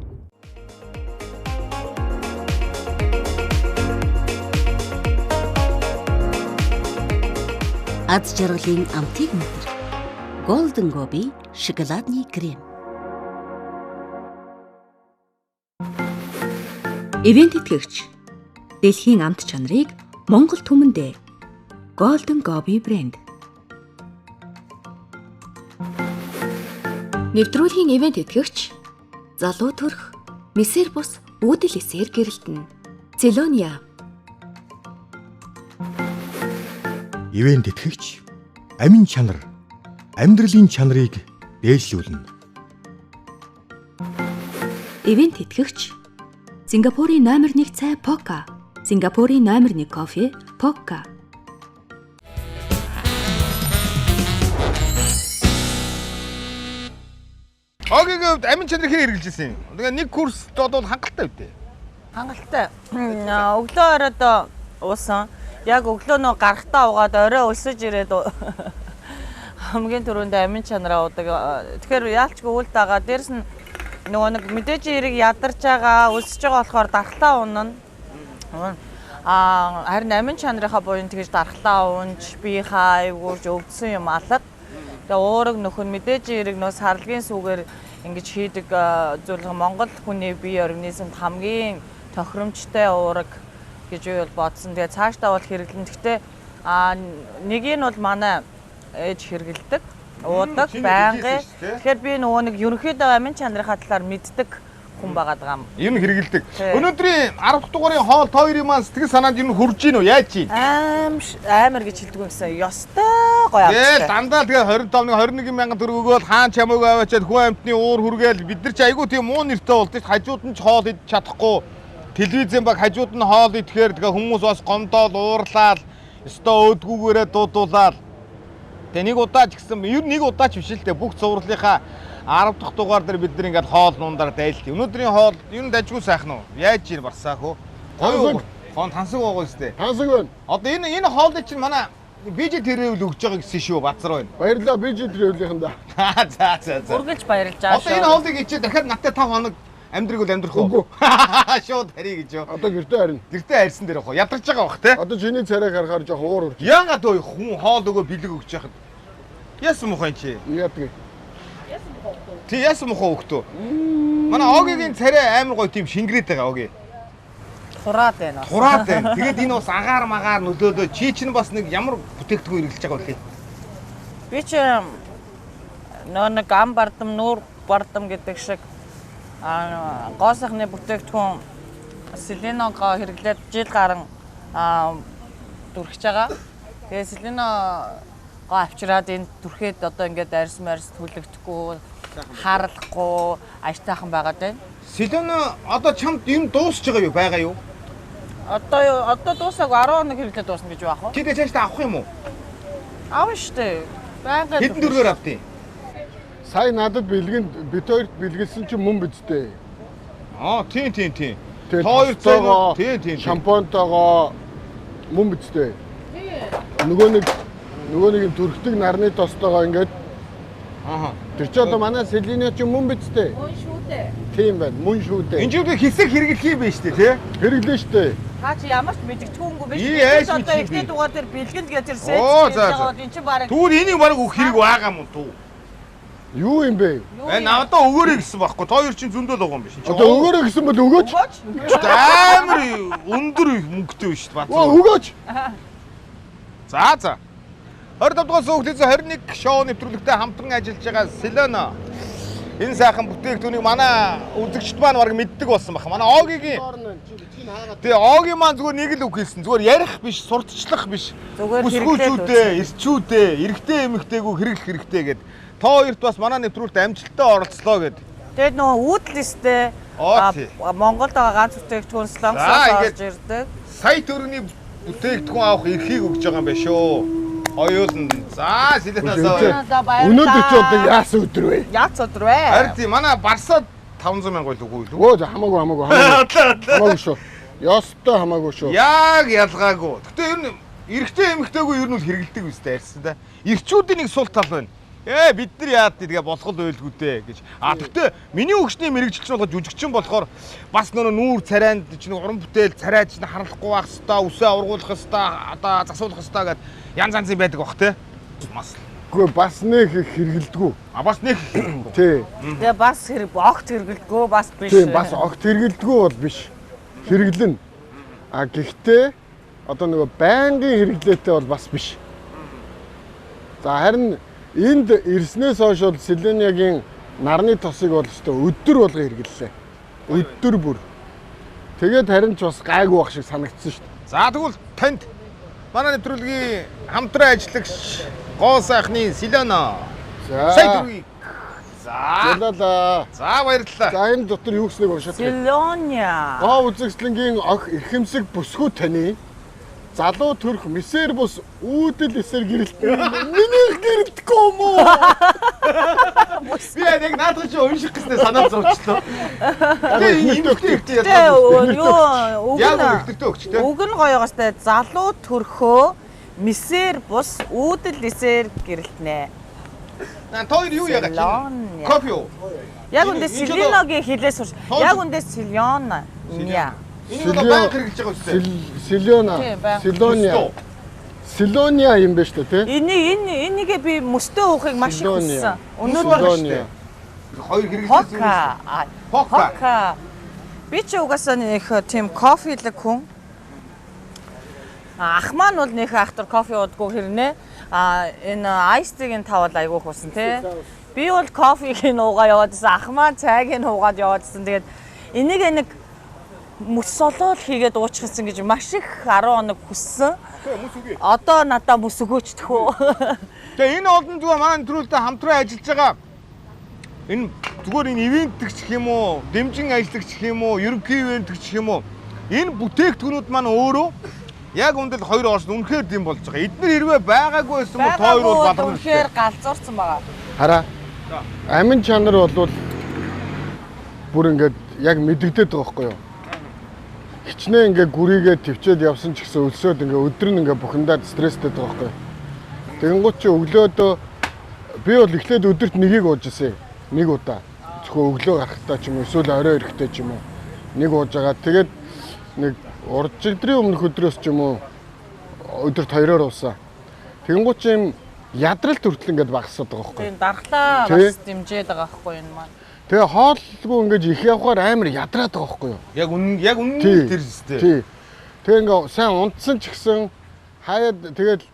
Аз жаргалын амтыг мэдэр. Golden Gobi шоколадны крем. Ивент итгэгч. Дэлхийн амт чанарыг Монгол түмэндээ. Golden Gobi брэнд. Нэвтрүүлгийн ивент итгэгч. Залуу төрх, мисэр бус үүдэл эсээр гэрэлтэн. Цэлония. Ивент итгэгч амин чанар амьдралын чанарыг дээшлүүлнэ. Ивент итгэгч Сингапурын номер 1 цай Пока. Сингапурын номер 1 кофе Пока. Огийн амин чанар хэн хэрэгжилсэн юм? Тэгээ нэг курс додод хангалттай үү? Хангалттай. Өглөө оройд уусан. Яг өглөө нөө гарахтаа угаад орой өлсөж ирээд хамгийн түрүүнд амин чанараа уудаг. Тэгэхээр яалчгүй үлд байгаа. Дээрс нь нөгөө нэг мэдээж эрэг ядарч байгаа, өлсөж байгаа болохоор дархлаа уунна. Харин амин чанарынхаа буюу тэгж дархлаа уунж, бие хайгуурж өвдсөн юм алга. Тэгээ уураг нөхөн мэдээж эрэг нөө сарлагын сүгээр ингэж хийдэг зүйл Монгол хүний бие организмд хамгийн тохиромжтой уураг гэж юу бодсон. Тэгээ цаашдаа бол хэрэглэн. Гэхдээ нэгийг нь бол манай ээж хэрэгэлдэг, уудаг, байнгын. Тэгэхээр би нөгөө нэг ерөнхийдөө амин чанарынхаа талаар мэддэг хүн байгаад байгаа юм. Ер нь хэрэгэлдэг. Өнөөдрийн 10 дахь дугаарын хоол та хоёрын маань сэтгэл санаанд ер нь хурж гин үү? Яаж чинь? Амар гэж хэлдэг юмсан. Ёстой гоё авчих. Тэгээ дандаа тэгээ 25-21 мянган төгрөг өгөөл хаан чамайг аваачаад хүн амтны уур хүргээл бид нар ч айгүй тийм муу нэртэй болд. Хажууд нь ч хоол идэж чадахгүй. Телевизэн баг хажууд нь хоол идэхээр тэгээ хүмүүс бас гомдоод уурлаад өстой өөдгүүгээрээ дуудуулаад тэгээ нэг удаа ч гэсэн ер нь нэг удаа ч биш л дээ бүх зурлынхаа 10 дахь дугаар дээр бид нар ингээд хоол нундаар дайлт. Өнөөдрийн хоол ер нь дажгүй сайхан уу? Яаж ийн барсаах уу? Гоё уу? Хоон тансаг байгаа юм шүү дээ. Тансаг байна. Одоо энэ хоолыг чинь манай BG Travel өгж байгаа гэсэн шүү Базар байна. Баярлалаа BG Travel-ийнхэндээ. За. Үргэлж баярлж байгаа шүү. Одоо энэ хоолыг ичээ дахиад надтай 5 хоног Амьдрыг бол амьдрах уу? Шууд харьяа гэж юу? Одоо гэртээ харин. Гэртээ харьсан дээр явах. Ядарч байгаа бах те. Одоо чиний царайг харахаар жоох уур урж. Яагаад ой хүн хоол өгөө бэлэг өгч яхад. Яасан мухайн чи? Яадаг. Ти яасан мухаа өгтөө. Манай Огигийн царай амар гоё тийм шингрээд байгаа Оги. Хураад байна. Хураад байна. Тэгээд энэ бас агаар магаар нөлөөлөө чи чинь бас нэг ямар бүтээгдэхүүн хэрэглэж байгаа вэ? Би ч нэг ам бардам, нүүр бардам гэдэг шиг гоо сайхны бүтээгдэхүүн селеногоо хэрэглээд жил гарan дүрхэж байгаа. Тэгээд селеногоо авчираад энэ дүрхээд одоо ингээд арьс марьс түлэгдэхгүй, харалахгүй, аятайхан байгаад байна. Селена одоо чамд юм дуусч байгаа юу? Байгаа юу? Одоо дуусаагүй 10 хоног хэрэглээд дуусна гэж байх уу? Чи дэ цааш та авах юм уу? Аав штэ. Байнга Хэдэн дөрөөр автыг? Сая надад бэлгэнд бит хоёрт бэлгэлсэн чинь мөн бидтэй. Тийм. Тэгээд хоёр цогоо, тийм. шампунтойгоо мөн бидтэй. Нөгөө нэг юм төрхтөг нарны тостойгоо ингээд. Тэр ч одоо манай Селина ч мөн бидтэй. Мөн шүү дээ. Тийм байна. Мөн шүү дээ. Энэ ч үгүй хэсэг хэрэглэх юм байна шүү дээ, тий? Хэрэглэн шүү дээ. Та чи ямар ч мэдгэдэггүй биш. Яаж Одоо мэдчихгүй. ихний дугаар дээр бэлгэнд гэж тэр сет Оо, хийж за, байгаа за. бол эн чинь бараг Түүр энийг бараг өгөх хэрэг байгаа юм уу? Юу юм бэ? Надад өгөөрэй гэсэн байхгүй. Та хоёр чинь зөндөл байгаа юм биш. Одоо өгөөрэй гэсэн бол өгөөч. Амар өндөр мөнгөтэй биш шүү дээ. Өгөөч. За. 25 дугаар сүүхтээс 21 шоу нэвтрүүлэгтээ хамтран ажиллаж байгаа Селена. Энэ сайхан бүтээгдэхүүнийг манай үзэгчд маань баг мэддэг болсон байна. Манай Огигийн Тэгээ Оги маань зүгээр нэг л үг хэлсэн. Зүгээр ярих биш, сурталчлах биш. Зүгээр бүсгүүчүүдээ, эрчүүдээ, эрэгтэй эмэгтэйгөө хэрэглэх хэрэгтэй гэд. Та хоёрт бас манай нэвтрүүлэлт амжилттай оролцлоо гэд. тэгээд нөгөө үүдэлстэй Монголд байгаа ганц бүтээгдэхүүн сламсаас орж ирдэг. Сая төгрөгийн бүтээгдэхүүн авах эрхийг өгж байгаа юм байна шүү. Хоёуланд. За, Селенасаа. Өнөөдөр ч одоо яасан өдөр вэ? Яац өдөр вэ? Харин тийм манай Барсад 500 мянга үгүй юу? Өө хамаагүй. Хамаагүй шүү. Ёстой хамаагүй шүү. Яг ялгаагүй. Гэтэ ер нь эрэгтэй эмэгтэйгүй ер нь бол хэрэгэлдэг үстэй ярьсан да. Ирчүүдийн нэг сул тал байна. Бид нар яад тэгээ болгол байлгүй дээ гэж. Гэтэ миний өгчний мэрэгжилч болгож жүжигчин болохоор бас нүүр царайнд чинь уран бүтээл царай чинь харахгүй байх хэвээр, үсээ ургуулах хэвээр, одоо засуулах хэвээр гэд янз янзын байдаг бах те. Бас. Үгүй бас нэг хэрэгэлдэггүй. Бас нэг. Тий. Тэгээ бас огт хэрэгэлдэггүй бас биш. Тий, бас огт хэрэгэлдэггүй бол биш. Хэрэглэн. Гэхдээ одоо нөгөө байнгын хэрэглээтэй бол бас биш. За харин энд ирснээс хойш бол Селенагийн нарны тосыг бол өстой өдөр болго хэрэглэлээ. Өдөр бүр. Тэгээд харин ч бас гайгүй байх шиг санагдсан шүү дээ. За тэгвэл танд манай нэвтрүүлгийн хамтран ажиллагч гоо сайхны Селена. За. За баярлалаа. За энэ дотор юу гэснийг уншаад байна. Селоня. Гоо үзэгсэлэнгийн ох эрхэмсэг бүсгүй таны залуу төрх мессер бус үүдэл эсэр гэрэлтэн. Миний гэрэлтэхгүй юм уу? Би яг наадах чи унших гэснээр санаа зовчлоо. Үг нь гоёгоостай залуу төрхөө мессер бус үүдэл эсэр гэрэлтнэ. Хоёр юу яагаад чи? Кофе юу? Яг үндэ Селеногийн хэлээс сурч. Яг үндэ Селена. Селония юм байна шүү дээ, тий? Энийгээ би мөстөө уухыг маш их хүссэн. Өнөөдөр хоёр хэрэглэсэн. Пока. Би ч угаасаа нэг тийм кофелэг хүн. Ах маань бол нэг ахтар кофе уудгүй хэрнээ. Энэ айстигийн тавал айгүй хүсэн тий. Би бол кофег нуугаа яваадсан. Ах маань цайг нуугаад яваадсан. Тэгээд энийг нэг мөс солоол хийгээд уучихсан гэж маш их 10 хоног хүссэн. Одоо надаа мөс өгөөч тхөө. Тэгээ энэ олон зүгээр манай нэвтрүүлэлтэд хамтран ажиллаж байгаа. Энэ зүгээр энэ ивент гэх юм уу, дэмжин ажиллагч гэх юм уу, ерөнхий ивент гэх юм уу. Энэ бүтээгдэхүүнүүд маань өөрөө яг үндэл хоёр орс үнэхээр дэм болж байгаа. Эдгээр хэрвээ байгаагүй байсан бол тоор бол баларна. Үнэхээр галзуурсан байгаа. Хараа. Амин чанар бол бүр ингээд яг мэдэгдээд байгаа байхгүй юу? Хичнээн ингээ гүрийгээ төвчөөд явсан ч гэсэн өлсөөд ингээ өдөр нь ингээ бухимдаад стресстэй байгаа байхгүй. Тэгэнгუთ чи өглөөдөө би бол эхлээд өдөрт нэгийг ууж ирсэн. Нэг удаа. өлсөхгүй өглөө гарахтаа ч юм уу эсвэл орой ирэхтэй ч юм уу нэг ууж байгаа. Тэгээд нэг уржигдрийн өмнөх өдрөөс ч юм уу өдөрт 2-оор уусан. Тэгэнгუთ ч юм ядралт хүртэл ингээд багасаад байгаа байхгүй. Тийм дархлаа бас дэмжиж байгаа байхгүй энэ маань. Тэгээ хооллгүй ингээд их явахаар амар ядраад байгаа байхгүй юу? Яг үнэн тэр зү. Тий. Тэгээ ингээд сайн унтсан ч гэсэн хаяад тэгэл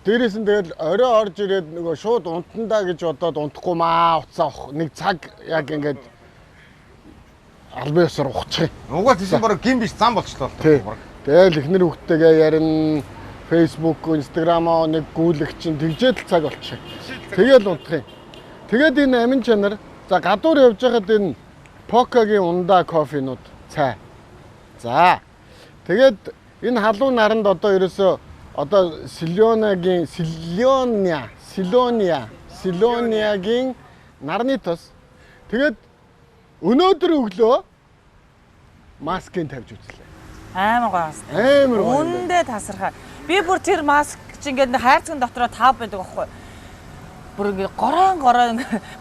дээрээс нь тэгэл орой орж ирээд нөгөө шууд унтандаа гэж бодоод унтахгүй маа уцаа нэг цаг яг ингээд албан ёсоор ухчих. Угаа тийсэн бараг гин биш зам болчлоо. Тэгэл ихнэр хүүхдтэйгээ ярина, Facebook, Instagram-аа нэг гүйлэх чинь тэгжээд цаг болчих. Тэгэл унтах юм. Тэгээд энэ амин чанар за гадуур явж байхад энэ Покагийн ундаа кофенууд цай. За. Тэгээд энэ халуун наранд одоо ерөөсөө одоо Силониагийн нарны тос. Тэгээд өнөөдөр өглөө маскыг тавьж үзлээ. Амар гоё бас. Амар гоё. Үндэ тасархаа. Би бүр тэр маск чинь ингээд хайрцаг дотроо 5 байдаг байхгүй. Бүр ингээд горон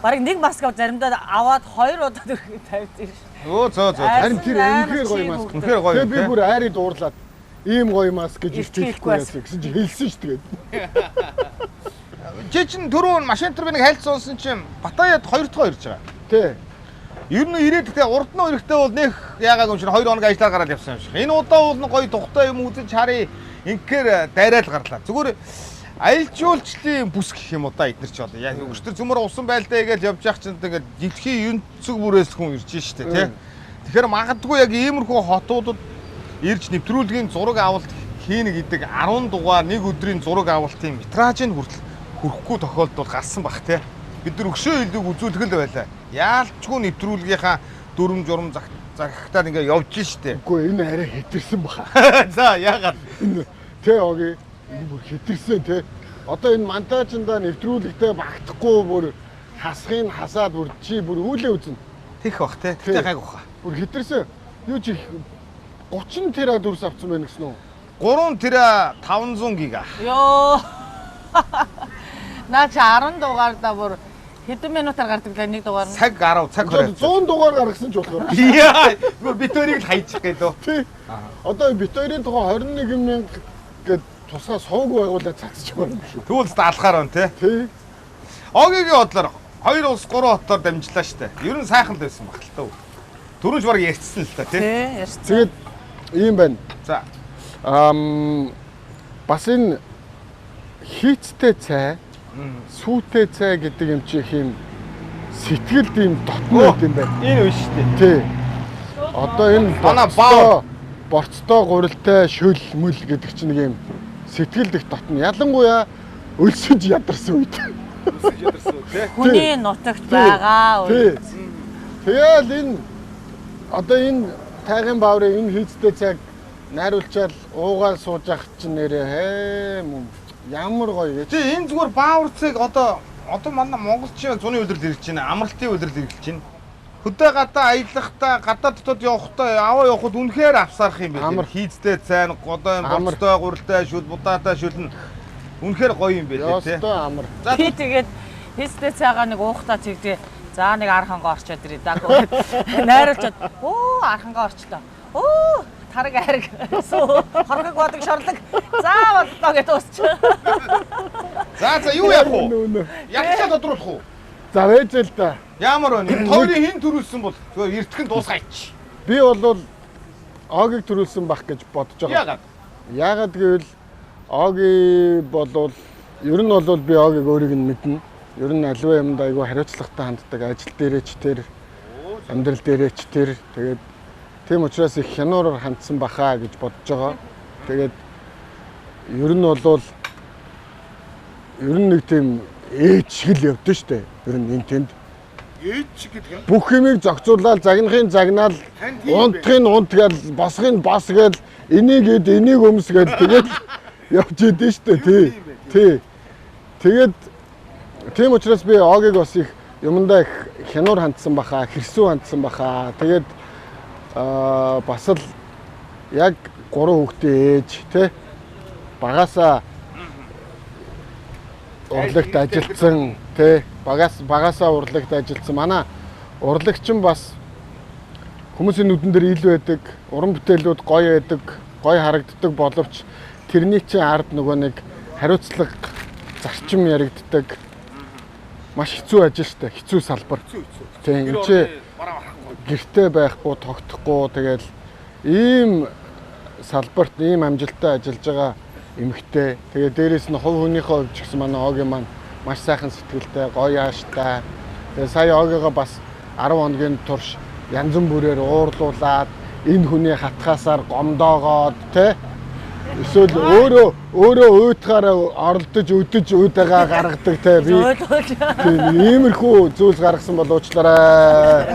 барыг нэг маск аваад заримдаа аваад 2 удаа тавьдаг ш. Өө зөө. Харин тэр үнэхээр гоё маск. Үнэхээр гоё. Тэгээ би бүр айрыг дуурлаад ийм гоё маск гэж хэлэхгүй яасан гэсэн чи хэлсэн ш тэгээд. Чи чин түрүүн машин дээр би нэг хайлт суунсан чинь Батаяд 2 дахь ирж байгаа. Тий. Ер нь ирээд тэгээ урд нь ирэхдээ бол нэх яагаад юм чинь 2 хоног ажиллаа гараад явсан юм шиг. Энэ удаа бол гоё тухтай юм үзэж харъя. Инхээр дайраад гарлаа. Зүгээр аялал жуулчлалын бүс гэх юм уу да эднэр ч бол. Яг өчтөр зөмөр усан байлдаа гэж явж явах чинь тэгээд дэлхийн өнцөг бүрээс хүн ирж штэ тий. Тэгэхээр магадгүй яг иймэрхүү хотуудад ирж нэвтрүүлгийн зураг авалт хийнэ гэдэг 10 дугаар нэг өдрийн зураг авалтын метражийн хүртэл хүрэхгүй тохиолдол гарсан бах тий. Бид нар өгшөө илүүг үзүүлэх л байлаа. Яалчгүй нэвтрүүлгийнхаа дүрм журм загтаар ингээ явж штэ. Үгүй энэ арай хэтэрсэн баха. За яагаад Тэ оги энэ бүр хэтэрсэн тий. Одоо энэ монтажиндаа нэвтрүүлэгтэй багтахгүй бүр хасхын хасаад бүр чи бүр үүлээ үзэн. Тих бах тий. Тэгтээ гайг баха. Бүр хэтэрсэн. Юу чи 30 тера дүрс авсан байх гэсэн үү? 3 тера 500 гига. Йоо. Наа чи 10 дугаардаа бүр хэдэн минутаар гардаг лээ нэг дугаар нь. Цаг 10 цаг 20. 100 дугаар гаргасан ч болохоор. Яа, бит хоёрыг л хайчих гэлөө. Тий. Одоо бит хоёрын тухай 21,000 гээд тусгай сувг байгуулаад цацчих байна шүү. Тэгвэл даалахаар байна тий. Тий. Огийн бодлоор 2 улс 3 хотоор дамжлаа штэ. Ер нь сайхан л байсан баг л та. Түрүүж баг ярьцсан л та тий. Тий, ярьсан. Тэгээд ийм байна. За. Бас энэ хийцтэй цай, сүүтэй цай гэдэг юм чи их юм сэтгэлд юм дотнод юм байна. Энэ үе штэ. Тий. Одоо энэ борцтой гурилтай шөл мөл гэдэг чинь нэг юм сэтгэлд их дотно. Ялангуяа өлсөж ядарсан үед. Өлсөж ядарсан үү тий. Хүний нутагт байгаа үед. Тэгэл энэ одоо энэ тайгын бааврын энэ хийцтэй цайг найруулчаал уугаал сууж ах чинь нэрээ ямар гоё гэж. Тий энэ зүгээр бааварцыг одоо манай монголчууд зуны үйлрэл ирж байна. Амралтын үйлрэл ирж байна. Хөдөө гадаа аялахдаа гадаа дотоод явахдаа аваа явахд үнэхээр авсаарах юм байна. Хийцтэй цайн одоо энэ борцтой гурилтай шүл будаатай шүл нь үнэхээр гоё юм байна тий. Ястой амар. Би тэгээд хийцтэй цайгаа нэг уухтаа тэгдээ. За нэг архангаа орчоод ирээ даг. Найруулчаад оо архангаа орчлоо. Оо тараг хариг хорхог бодог шорлог. За боллоо гэж дуусчих. За юу яах вэ? Ягчаа тодруулах уу? За вэж л да. Ямар вэ? Тойрын хин төрүүлсэн бол зүгээр эртхэн дуусгаач. Би бол Огийг төрүүлсэн бах гэж бодож байгаа. Яагаад гэвэл Оги болвол ер нь бол би Огийг өөрийг нь мэднэ. Ер нь аливаа юмд айгүй хариуцлагатай ханддаг, ажил дээрээ ч тэр, амьдрал дээрээ ч тэр. Тэгээд тийм учраас их хянуураар хандсан бахаа гэж бодож байгаа. Тэгээд ер нь бол нэг тийм ээж шиг л явдсан шүү дээ. Ер нь энэ тэнд ээж шиг гэдэг юм. Бүх юмыг зохицуулаад, загнахын загнаал, унтахын унтгаал, босхын бос гээл, энийг өмсгээл тэгээд явж идэв шүү дээ. Тий. Тэгээд тийм учраас би Огийг бас их юмдаа их хянуур хандсан бахаа, хэрсүү хандсан бахаа. Тэгээд бас л яг 3 хүүхдээ ээж тий багасаа урлагт ажилласан тий багасаа урлагт ажилласан манай урлагч нь бас хүмүүсийн нүдэн дээр ил байдаг, уран бүтээлүүд гоё байдаг, гоё харагддаг боловч тэрний чинь ард нөгөө нэг хариуцлага зарчим яригддаг. Маш хэцүү ажил штэ, хэцүү салбар. Тийм энэ чи гэртээ байхгүй, тогтохгүй тэгэл ийм салбарт ийм амжилттай ажиллаж байгаа эмэгтэй. Тэгээ дээрэс нь хувь хүнийхээ хувьд ч гэсэн манай Огийн маань маш сайхан сэтгэлтэй, гоё ааштай. Тэгээ сая Огигаа бас 10 хоногийн турш янз бүрээр уурлуулад энэ хүний хатхаасаар гомдоогоод тэ эсвэл өөрөө уйтгаараа оролдож өдөж уйдагаа гаргадаг тэ би иймэрхүү зүйлс гаргасан бол уучлаарай.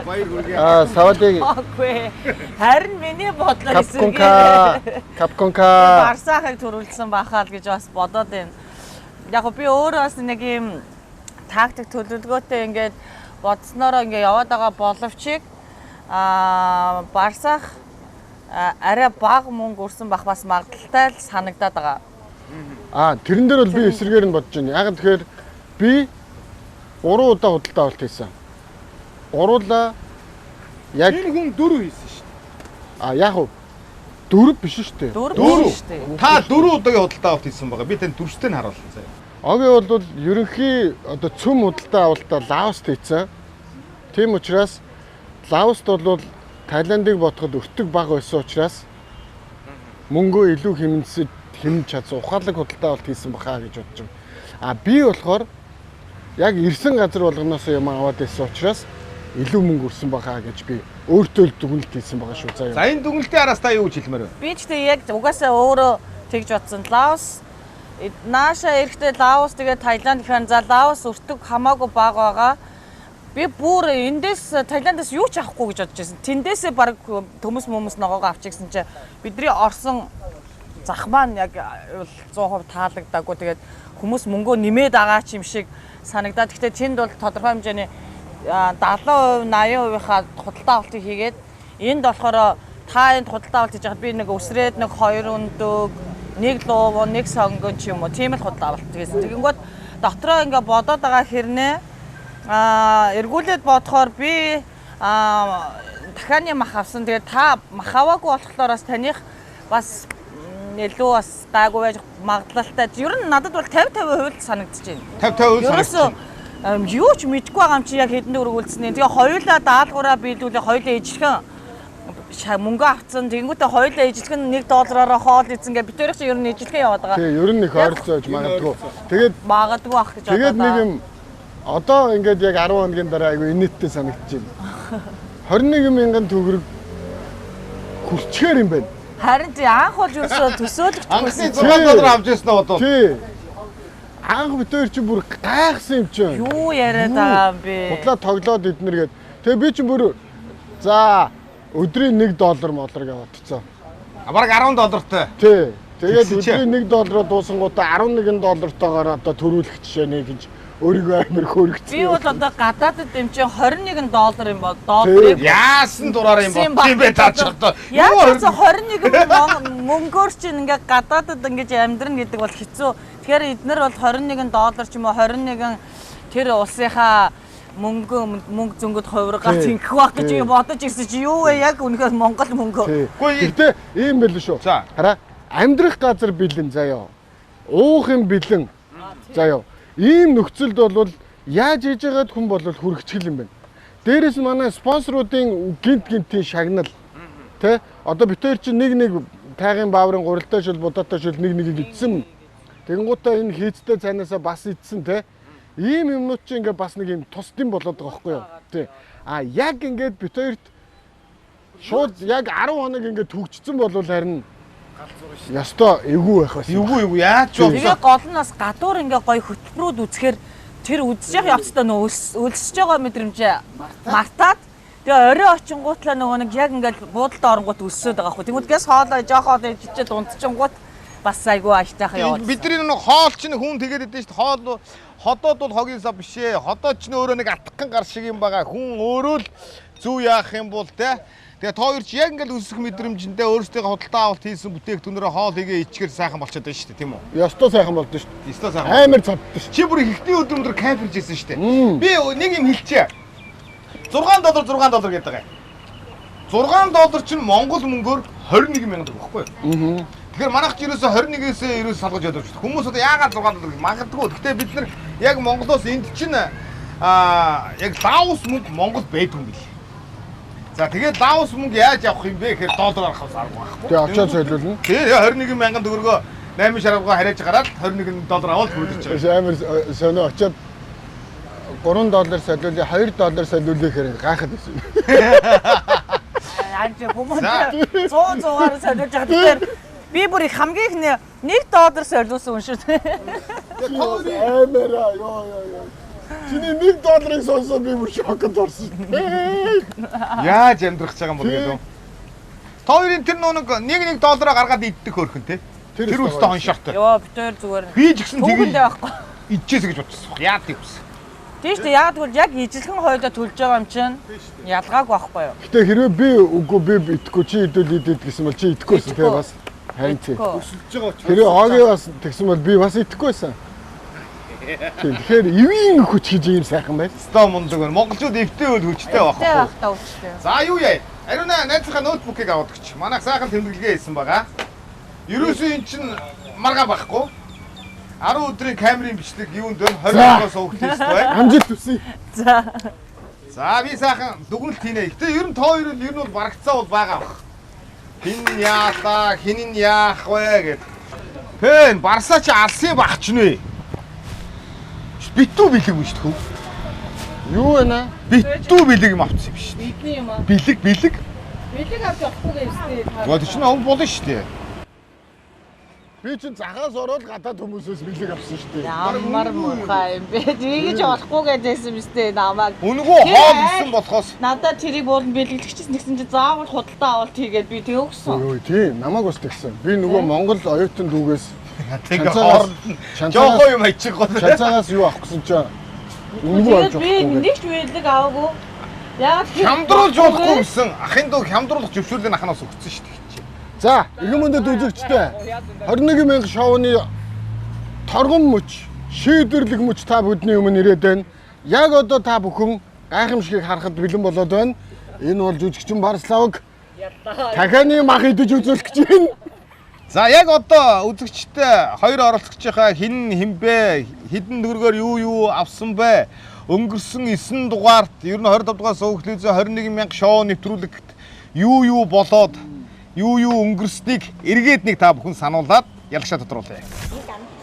Баяр хүргэе. Савадыг Окей. Харин миний бодлоор эсэргээр Капконка Барсаахыг төрүүлсэн бахаа л гэж бас бодоод байна. Яг би өөрөө бас нэг юм тактик төлөвлөгөөтэй ингээд бодсноороо ингээд яваад байгаа боловч Барсаах арай бага мөнгө өрсөн бах бас магадaltaй л санагдаад байгаа. Тэрэн дээр бол би эсрэгээр нь бодож байна. Яг тэгэхээр би 3 удаа худалдаа авалт хийсэн. Гуруула яг Энэ хүн 4 хийсэн шүү дээ. Яг уу 4 биш шүү дээ. 4 шүү дээ. Та 4 удаагийн худалдаа авалт хийсэн байгаа. Би танд дөрөвтэй нь харуулсан заяа. Огийн бол ерөнхий одоо цөм худалдаа авалтаа Лаост хийсэн. Тийм учраас Лаост бол Тайландыг бодоход өртөг бага байсан учраас мөнгөө илүү хэмнэж чадсан ухаалаг худалдаа авалт хийсэн бахаа гэж бодож байна. Би болохоор яг ирсэн газар болгоноос юм аваад байсан учраас илүү мөнгө өрсөн бахаа гэж би өөртөө л дүгнэлт хийсэн байгаа шүү заяа. За энэ дүгнэлтийн араас та юу гэж хэлмээр вэ? Би ч тэгээ яг угаасаа өөрөө тэгж бодсон. Лаос нааша эрэхтэй Лаос тэгээ Таиланд гэхэр за Лаос өртөг хамаагүй бага байгаа. Би бүр эндээс Таиландаас юу ч авахгүй гэж бодож байсан. Тэндээсээ баг төмөс ногоогоо авчихсан чинь бидний орсон зах маань яг 100% таалагдаагүй. Тэгээд хүмүүс мөнгөө нэмээд байгаа ч юм шиг санагдаад. Гэхдээ тэнд бол тодорхой хэмжээний 70%, 80%-ийнхаа худалдаа авалтыг хийгээд энд болохоор та энд худалдаа авалт хийж байхад би нэг өсрээд нэг 2 өндөг, 1 луу, 1 сонгон ч юм уу тийм л худалдаа авалт хийсэн. Тэгэнгүүт дотроо ингээ бодоод байгаа хэрнээ эргүүлээд бодохоор би дахианы мах авсан. Тэгээд та мах аваагүй болохоор бас таних бас илүү бас гайгүй байж магадлалтай. Ер нь надад бол 50% санагдаж байна. 50% санагдаж байна. Юу ч мэдгүй байгаа юм чи яг хэдэн дөрөв үлдснэ. Тэгээ хоёулаа даалгавраа биелүүлээ, хоёулаа ижлэхэн мөнгө авцсан. Тэнгүүтээ хоёулаа ижлэхэн $1 хоол ийцэн гэ битэрх чи ер нь ижлэхэн яваад байгаа. Тий, ер нь их ойролцоож магадгүй. Тэгээд магадгүй ах гэж бодоо. Тэгээд нэг юм одоо ингээд яг 10 хоногийн дараа айгүй инээдтэй санагдаж байна. 21 мянган төгрөг хүрчээр юм байна. Харин тий анх бол ерөөсөө төсөөлөгч анхны $6 авч ирсэн нь бодвол. Тий. Анх битээр чи бүр гайхсан юм чинь. Юу яриад байгаа юм бэ? Худлаа тоглоод иднэр гээд. Тэгээ би чинь бүр за өдрийн $1 молор гэж бодцоо. Бараг $10-тай. Тий. Тэгээд өдрийн $1 дуусангуудаа $11-тойгоор одоо төрүүлэх жишээ гэж өөрийгөө амар хөөргөцсөн. Би бол одоо гадаадд юм чинь $21 юм бол доллар. Яасан дураар юм бол тийм бай таач одоо. Яа ч 21 мөнгөөр чинь ингээ гадаадд ингэж амьдрна гэдэг бол хэцүү. Тэгэхээр эднэр бол $21 ч юм уу 21 тэр улсынхаа мөнгө зөнгөд хувиргаад тэнгэх байх гэж бодож ирсэн чи юу вэ? Яг үнэхээр Монгол мөнгө. Гэхдээ ийм байл шүү. Хараа амьдрах газар бэлэн заяа. Уух юм бэлэн заяа. Ийм нөхцөлд бол яаж хийж байгаад хүн бол хүрэгчл юм байна. Дээрээс нь манай спонсоруудын гинтийн шагнал тэ одоо битээр чинь нэг тайгын бааврын гурилтай шил будаатай шил нэг идсэн. Тэгэнгუутаа энэ хийцтэй цайнаасаа бас идсэн тэ. Ийм юмнууд чинь ингээ бас нэг юм тусдим болоод байгаа байхгүй юу? Тэ. Яг ингээд битээрт шууд яг 10 хоног ингээ төгжсөн бол харин ястаа эвгүй байх байсан. Эвгүй яаж вэ? Тэгээ гол нь бас гадуур ингээ гоё хөтөлбөрүүд үзэхээр тэр үзэж явах явцдаа нөө өлсөж байгаа мэдрэмжээ мартаад тэгээ орой очингуутлаа нөгөө нэг яг ингээл буудалд оронгууд өссөд байгаа хгүй. Тэгмүүд гэс хоолой жоохоо ичээд унтчихгууд бас айгүй аштайхан яваад. Бидний нэг хоол чинь хүн тэгээд идэв шүү дээ. Хоол ходоод бол хогийн сав бишээ. Ходоод ч нөөрөө нэг атгхан гар шиг юм байгаа. Хүн өөрөө л зүү яах юм бол те. Тэгээ та хоёр ч яг ингээл өсөх мэдрэмжэндээ өөрсдөө худалдаа авалт хийсэн бүтээгдэхүүнээрээ хоол хийгээ ичгээр сайхан болчиход байна шүү дээ, тийм үү? Ястаа сайхан болдоо шүү дээ. Ястаа сайхан. Амар цаддаг шүү. Чи бүр ихний өдрөмдөр кемпэрж ирсэн шүү дээ. Би нэг юм хэлчихье. $6 гэдэг байгаа. $6 чинь Монгол мөнгөөр 21,000 төгрөг байхгүй юу? Тэгэхээр манайх ч ерөөсө 21-ээс ерөөс салгаж ядаж байна. Хүмүүс одоо яагаад $6 магадгүй. Гэхдээ бид нар яг Монголоос энд чинь яг Лаос мөнгө Монгол байдгүй юм бил. За тэгээд Лаос мөнгө яаж авах юм бэ гэхээр доллараар авах арга байхгүй. Тэгээ очоод солиулна. Тэгээ 21,000 төгрөгөө 8 шаргагаа харааж гараад $21 аваад хөөдөж байгаа. Амар сонио очоод $3 солиулъя, $2 солиулъя гэхээр гайхаад байсан. Анч хүмүүс 100-100-аар солиулж байгаа. Тэгэхээр би бүр их хамгийн их $1 солиулсан хүн шүү дээ. Амараа ёо. Чиний $1 сонсоод би бүр шокнд орсон. Яаж амьдрах гэж байгаа юм бол гэдэг. Хоёрын тэр нэг $1 гаргаад иддэг хөрхөн те. Тэр үстэй хоншортой. Йоо бид хоёр зүгээр. Би ч гэсэн тэгээд байхгүй. Идчихээс гэж бодсон. Яад юм бэ? Тийм шүү дээ. Яг тэгвэл яг ижилхэн хоёулаа төлж байгаа юм чинь ялгаагүй байхгүй юу? Гэтэ хэрвээ би үгүй би идэхгүй чи идвэл идээд гэсэн бол чи идэхгүйсэн те бас. Харин чи. Хэрвээ хоогийн бас тэгсэн бол би бас идэхгүйсэн. Тэгэхээр ивийн хүч хийж ийм сайхан байл. Стом мундаг байна. Монголчууд эвтэй үл хүчтэй байхгүй. Эвтэй байх таа үстэй. За юу яа? Ариуна найзынхаа ноутбукийг аваад өгч. Манайх сайхан тэмдэглэгээ хийсэн байгаа. Ерөөсөө эн чинь маргаа байхгүй. 10 өдрийн камерын бичлэг юунд вэ? 20-оос өглөө бай. Амжилт хүсье. За. За би сайхан дүгнэлт хийнэ. Гэтэ ер нь тоо хоёр нь ер нь бол барагцаа бол байгаа бах. Хин яата, хинин яах вэ гэд. Пэн барсаа чи алсын багч нэ. Битүү бэлэг юм шүү дээ. Юу вэ нэ? Битүү бэлэг юм авчихсан юм шүү дээ. Бидний юм аа. Бэлэг. Бэлэг авч явахгүй гэвстэй. Гол чинь ов болно шүү дээ. Би чинь захаас ороод гадаад хүмүүсээс бэлэг авсан шүү дээ. Ямар муухай юм бэ? Тэгэж болохгүй гэдээсэн биз дээ намайг. Үнгөө хоол исэн болохоос Надад тэрийг буулан бэлгэлчихсэн гэсэн чи заавал худалдаа авалт хийгээд би тэгсэн. Йоо тийм намайг бас тэгсэн. Би нөгөө Монгол оюутан дүүгээс тэгээ хооронд жоохоо юм аячих гол. Чанцаагаас юу авах гэсэн чинь үнгүү авч би нэг ч бэлэг аваагүй. Яг хямдруулж болохгүй гэсэн ахын дүү хямдруулах зөвшөөрлийг ахнаас өгсөн шүү дээ. За, их мөндөд үзэгчтэй 21,000 шоуны торгон мөч, шийдвэрлэх мөч та бүдний өмнө ирээд байна. Яг одоо та бүхэн гайхамшигыг харахад бэлэн болоод байна. Энэ бол жүжигчин Барславг дахианы мах идэж үзүүлэх гэж байна. За яг одоо үзэгчтэй хоёр оролцогчийнхаа хинбэ, хэдэн төгрөгөөр юу авсан бэ? Өнгөрсөн 9 дугаарт ер нь 25 дугаар суугчлээзээ 21,000 шоу нэвтрүүлэгт юу болоод юу өнгөрснийг эргээд нэг та бүхэн сануулад ялгшаа тодруулъя.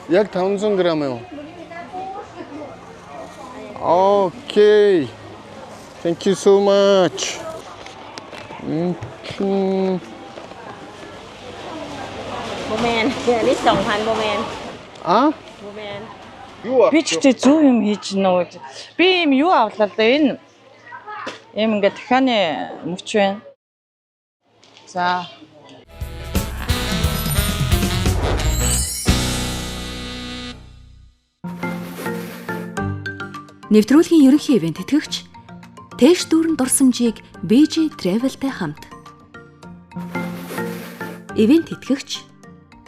Яг 500 г юу? Окей. Thank you so much. Бумен,នេះ2,000 бумен. А? Бумен. Би ч гэсэн зөв юм хийж нөө. Би юм юу авлаа л да энэ. Ийм ингээд дахианы мөч байна. За. Нэвтрүүлгийн ерөнхий ивент тэтгэгч Тэш дүүрэн дурсамжийг BG Travel-тэй хамт. Ивент тэтгэгч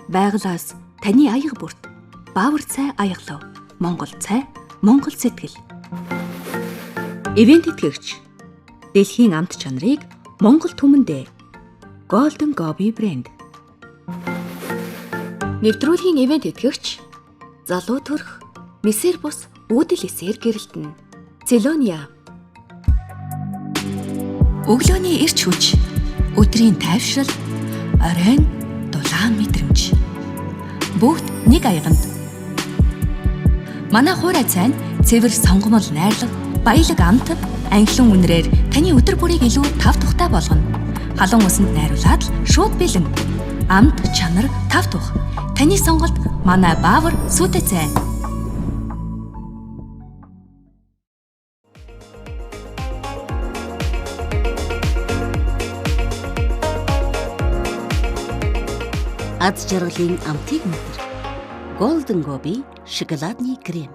байгалаас таны аяга бүрт Баавар цай аяглав. Монгол цай, Монгол сэтгэл. Ивент тэтгэгч дэлхийн амт чанарыг Монгол түмэндээ Golden Gobi брэнд. Нэвтрүүлгийн ивент тэтгэгч залуу төрх мессер бус үүдэл эсээр гэрэлтэн. Целония. Өглөөний эрч хүч, өдрийн тайвшрал, оройн дулаан мэдрэмж. Бүгд нэг аяганд. Манай хуурай цайн цэвэр сонгомол найрлага, баялаг амт, анхлан үнрээр таны өдөр бүрийг илүү тав тухтай болгоно. Халуун усанд найруулад шууд бэлэн. Амт, чанар, тав тух. Таны сонголт манай Баавар сүтэ цай. Аз жаргалын амтыг мэдэр. Golden Gobi шоколадны крем.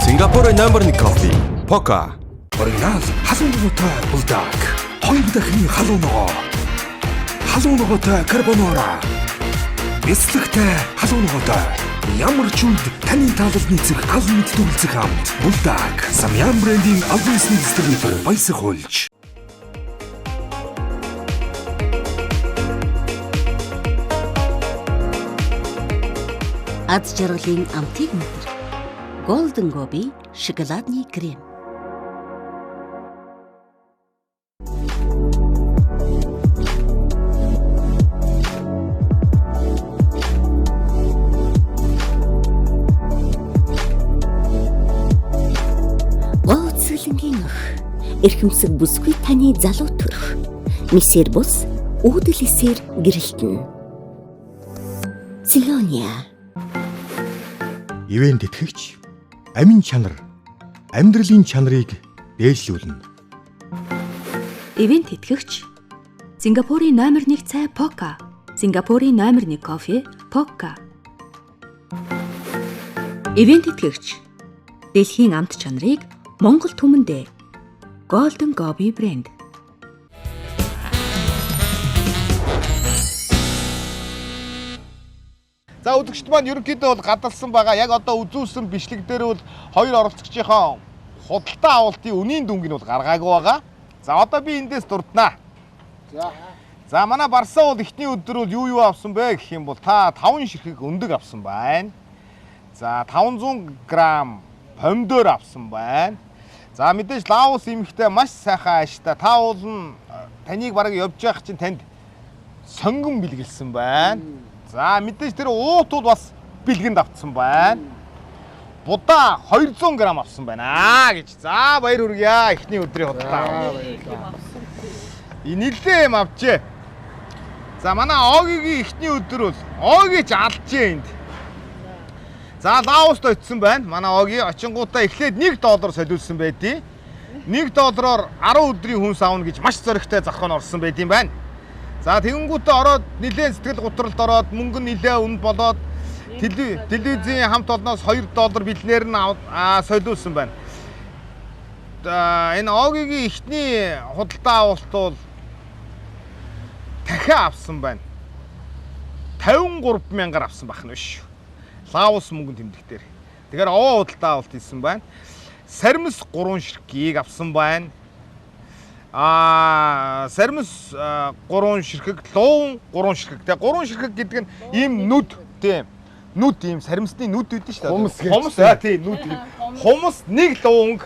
Сингапурын номер 1 кофе. Пока. Оригинал халуун ногоотой булдаг. Хоёр дахин халуун ногоо. Халуун ногоотой карбонара. Бяцлагтай халуунуудаа ямар ч үнд таны таалал нийцэх гал мэд дүрлцэх хамт Булдаг Самьян брендийн албан ёсны дистрибьютор Баясах хуульч. Аз жаргалын амтыг мэдэр. Golden Gobi шоколадный крем. Эрхэмсэг бүсгүй таны залуу төрх. Мисэр бус үүдэлсээр гэрэлтэн. Цилония. Ивент тэтгэгч амин чанар амьдралын чанарыг дээшлүүлнэ. Ивент тэтгэгч Сингапурын номер 1 цай Poca, Сингапурын номер 1 кофе Poca. Ивент тэтгэгч дэлхийн амт чанарыг Монгол түмэндээ Golden Gobi брэнд. За үзэгчд маань ерөнхийдөө бол гадалсан байгаа. Яг одоо үзүүлсэн бичлэг дээр бол хоёр оролцогчийн худалдаа авалтын үнийн дүнг нь бол гаргаагүй байгаа. За одоо би эндээс дурднаа. За манай Барсаа бол эхний өдөр бол юу авсан бэ гэх юм бол та 5 ширхэг өндөг авсан байна. За 500 г помидор авсан байна. За мэдээж Лаос эмэгтэй маш сайхан ааштай. Та бол таныг бараг явж явах чинь танд сонгон бэлгэлсэн байна. За мэдээж тэр уутууд бас бэлгэнд авцсан байна. Будаа 200 г авсан байна гэж. За баяр хүргье. Эхний өдрийн худалдаа. Нилээ юм авчээ. За манай Огигийн эхний өдөр бол Огич алжээ энд. За Лаост очсон байна. Манай Оги очингуудаа эхлээд $1 солиулсан байдیں۔ $1 10 өдрийн хүнс аавна гэж маш зоригтой зохион орсон байдیں байна. За тэгэнгүүтээ ороод нилээн сэтгэл готролд ороод мөнгө нь нилээ өнд болоод телевизийн хамт олноос $2 бэлнээр нь солиулсан байна. Энэ Огигийн эхний худалдаа авалт бол дахиад авсан байна. 53,000-аар авсан байх нь биш. Лаос мөнгөнд тэмдэгтэр. Тэгэхээр овоо худалдаа авалт хийсэн байна. Сармис 3 ширхгийг авсан байна. Сармис 3 ширхэг, луун 3 ширхэг. Тэгээ 3 ширхэг гэдэг нь ийм нүд тийм. Нүд ийм сармисны нүд үүдэн шүү дээ. Хумс тийм нүд. Хумс 1 луунг.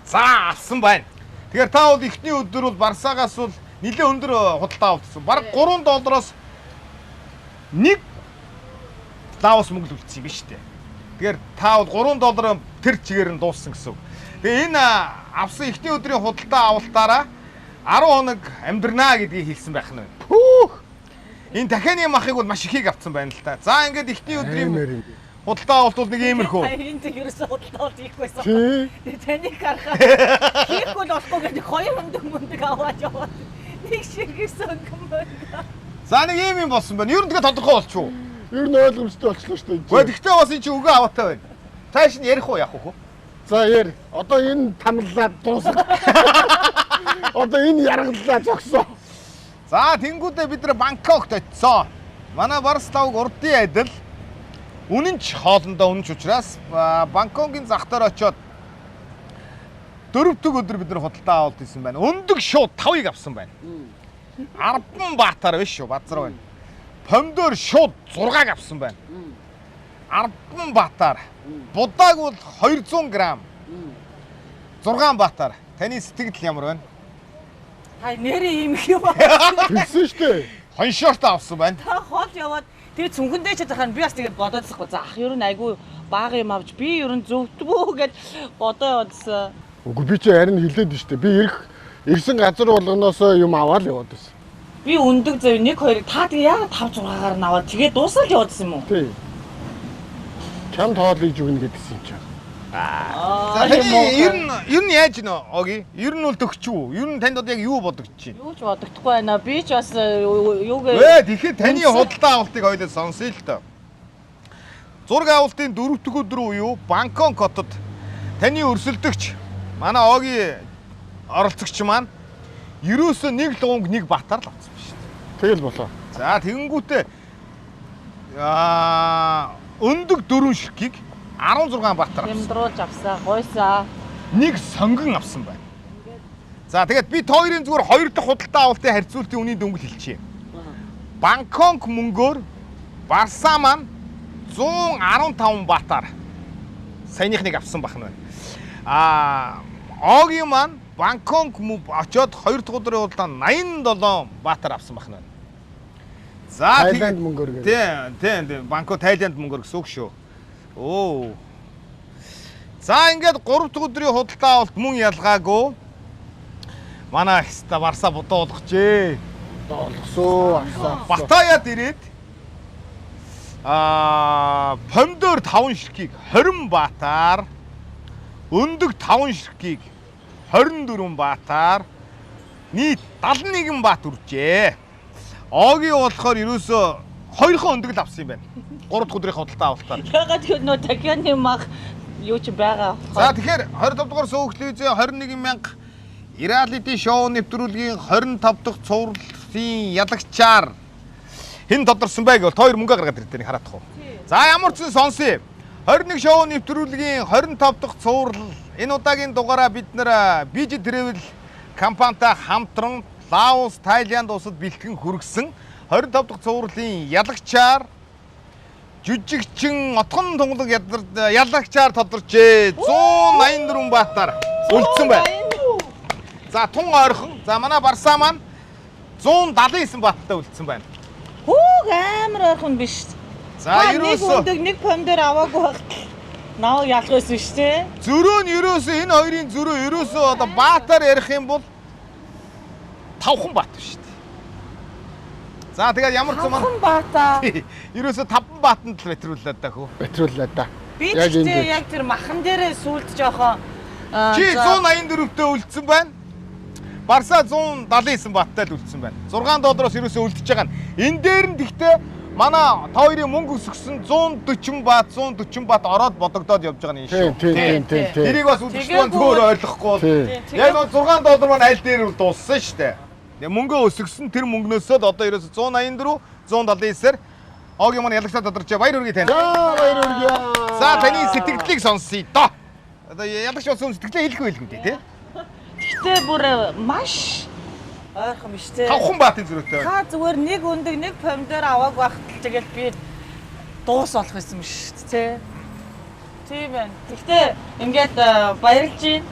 За авсан байна. Тэгэхээр та бол эхний өдөр бол Барсаагаас бол нэлээд өндөр худалдаа авалтсан. Бараг $3-оос 1 Лаос мөнгө үлдсэн юм биш үү? Тэгэхээр та бол $3 тэр чигээр нь дууссан гэсэн үг. Тэгээ энэ авсан эхний өдрийн худалдаа авалтаараа 10 хоног амьдрнаа гэдгийг хэлсэн байх нь байна. Пүүх! Энэ дахианы махыг бол маш ихийг авсан байна л та. За ингээд эхний өдрийн худалдаа авалт бол нэг иймэрхүү. Энд ерөөсөө худалдаа авалт хийхгүйсэн. Тэгээ таныг харахад хийхгүй л болохгүй гэдэг 2 мөндөг аваад яваад нэг ширхгсэн юм байна. За нэг ийм юм болсон байна. Ер нь тэгээ тодорхой болчихоо. Ер нь ойлгомжтой болчихлоо шүү дээ. Гэхдээ тэгтээ бас энэ чинь үгүй аваатай байна. Тааш нь ярих уу яах вэ? За яар. Одоо энэ тамлаад дуусах. Одоо энэ яргаллаа зогсоо. За тэнгүүдээ бид нар Бангкокт очсон. Манай Барславг урдын адил үнэнч хоолндоо үнэнч учраас Бангкокын зах дээр очиод 4 өдөр бид нар худалдаа авалт хийсэн байна. Өндөг шууд 5-ыг авсан байна. Арбан Баатар биш шүү, Базар байна. Помидор шууд 6-ыг авсан байна. Арбан Баатар. Будааг бол 200 г. 6 Баатар. Таны сэтгэл ямар байна? Хай нэрээ юм их юм. Хэлсэн шүү дээ. Хоншоорт авсан байна. Та хоол яваад тэгээ цүнхэндээ ч захаар би бас тэгээд бодоодсахгүй. За ах ер нь айгүй бага юм авч би ер нь зөвтгөө гэж бодоо яваадсан. Үгүй би чи харин хэлээд нь шүү дээ. Би ирсэн газар болгоноос юм аваад яваад байсан. Би өндөг зөв 1 2 та тэгээ яагаад 5 6-аар нь аваад тэгээ дуусаад яваадсан юм уу? Тий. Чам тоолж өгнө гэдгийгсэн юм чи. За ер нь яаж нэ Оги? Ер нь бол төгчүү. Ер нь танд одоо яг юу бодогдож байна? Юу ч бодогдохгүй байна. Би ч бас юугээ тэгэхээр таны худалдаа авалтыг хоёул сонсъё л доо. Зураг авалтын 4 дахь өдөр уу Бангкок хотод таны өрсөлдөгч манай Оги оролцогч маань ерөөсөө 1 луунг 1 Баатар л авсан шүү дээ. Тэгэл болоо. За тэгэнгүүтээ өндөг 4 ширхгийг 16 баатар авсан. Тэмдрүүлж авсаа, гойсаа. Нэг сонгон авсан байна. За тэгээд би хоёрын зүгээр 2 дахь худалдаа авалтын харьцуултын үнийн дөнгөл хэлчихье. Бангкок мөнгөөр Барса маань 115 баатар саяныхныг авсан бахна байна. Огийн маань Бангкок очоод 2 дахь өдрийн худалдаа 87 баатар авсан бахна байна. За Тайланд мөнгөөр гэдэг. Тийм. Бангкок Тайланд мөнгөөр гэсэн үг шүү. Оо. За ингээд 3 дахь өдрийн худалдаа авалт мөн ялгаагүй. Манай хэвста Барса бодоо болгочээ. Болгосоо. Батаяд ирээд помидор 5 ширхгийг 20 баатаар, өндөг 5 ширхгийг 24 баатаар нийт 71 баат үржээ. Огийн болохоор ерөөсөө 2хон өндөг л авсан юм байна. 3 дахь өдрийн худалдаа авалтаар. Ягаад тэр нөө дахианы мах юу ч байгаа. За тэгэхээр 25 дугаар сувг телевизийн 21,000 реалити шоу нэвтрүүлгийн 25 дахь цувралын ялагчаар хэн тодорсон бай гэвэл хоёр мөнгө гаргаад ирдээ хараадах уу. За ямар ч сан сонсъё. 21 шоу нэвтрүүлгийн 25 дахь цуврал энэ удаагийн дугаараа бид нэр BG Travel компанитай хамтран Лаос, Тайланд улсад бэлтгэн хүргэсэн 25 дахь цувралын ялагчаар жүжигчин отгон тунгалаг ялагчаар тодорчээ 184 баатаар үлдсэн байна. За тун ойрхон. За манай Барса маань 179 бааттай үлдсэн байна. Хүүг амар ойрхон биш. За ерөөсөө нэг помидор аваагүй багт. Наа ялах байсан шүү дээ. Зөрөө нь ерөөсөө энэ хоёрын зөрөө ерөөсөө одоо баатаар ярих юм бол 5хан баат шүү дээ. За тэгээд ямар ч юм 5хан баатаа. Ерөөсөө 5 баатанд л бэтрууллаа да хөө. Бэтрууллаа да. Би ч гэсэн яг тэр махан дээрээ сүулт жоохон чи 184-тэй үлдсэн байна. Барса 179 бааттай л үлдсэн байна. 6 доллароос ерөөсөө үлдчихэж байгаа нь. Энэ дээр нь тэгтээ манай та хоёрын мөнгө өсгсөн 140 баат ороод бодогдоод явж байгаа нь шүү. Тийм. Тэрийг бас үлдчихсэн зүгээр ойлгохгүй бол. Яг нь 6 доллар маань аль дээр нь дууссан шүү дээ. Тэгээ мөнгөө өсгсөн тэр мөнгнөөсөө л одоо ерөөсөө 184, 179-ээр Огийн маань ялагчаа тодорчээ. Баяр хүргэе тань. За баяр хүргэе. За таны сэтгэлдлийг сонсъё доо. Одоо ялагч болсон сэтгэлээ хэлэхгүй хэлэх үү тий? Гэтэ бүр маш ойрхон биш те. 5хан баатын зөрөөтэй. Та зүгээр нэг өндөг нэг помидор авааг багтал тэгэл би дуус болох байсан юм шүү дээ те. Тийм байна. Гэхдээ ингээд баярлж байна.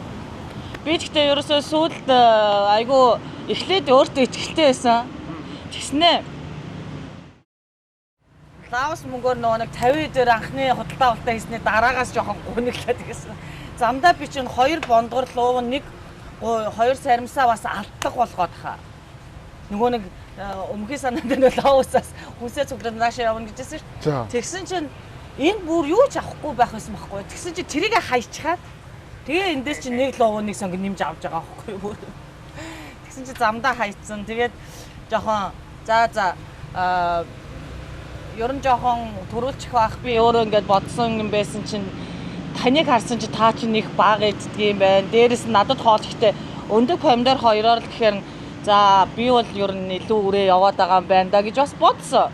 Би гэхдээ ерөөсөө сүүлд айгу эхлээд өөртөө итгэлтэй байсан. Тэгснэ. Лаос мөнгөөр нэг 50 дээр анхны худалдаа авалтаа хийснээр дараагаас жоохон гуниглаад гэсэн. Замдаа би чинь 2 бондгор лууг нэг 2 саримсаа бас алдах болгоод хаа. Нөгөө нэг өмхий санаанд нь Лаосаас хүнсээ цуглаад наашаа явна гэжсэн шүү. Тэгсэн чинь энэ бүр юу ч авахгүй байх байсан байхгүй. Тэгсэн чинь тэрийг хайчаад тэгээ эндээс чинь нэг лууг нэг сонг нэмж авч байгаа байхгүй юу. Тэгсэн чинь замдаа хайцсан. Тэгээд жоохон ер нь жоохон төрүүлчих байх би өөрөө ингээд бодсон юм байсан чинь таныг харсан чи таа чи нэг баг иддэг юм байна. Дээрээс нь надад хоол ихтэй өндөг помидор хоёроор л гэхээр за би бол ер нь илүү үрээ яваад байгаа юм байна да гэж бас бодсон.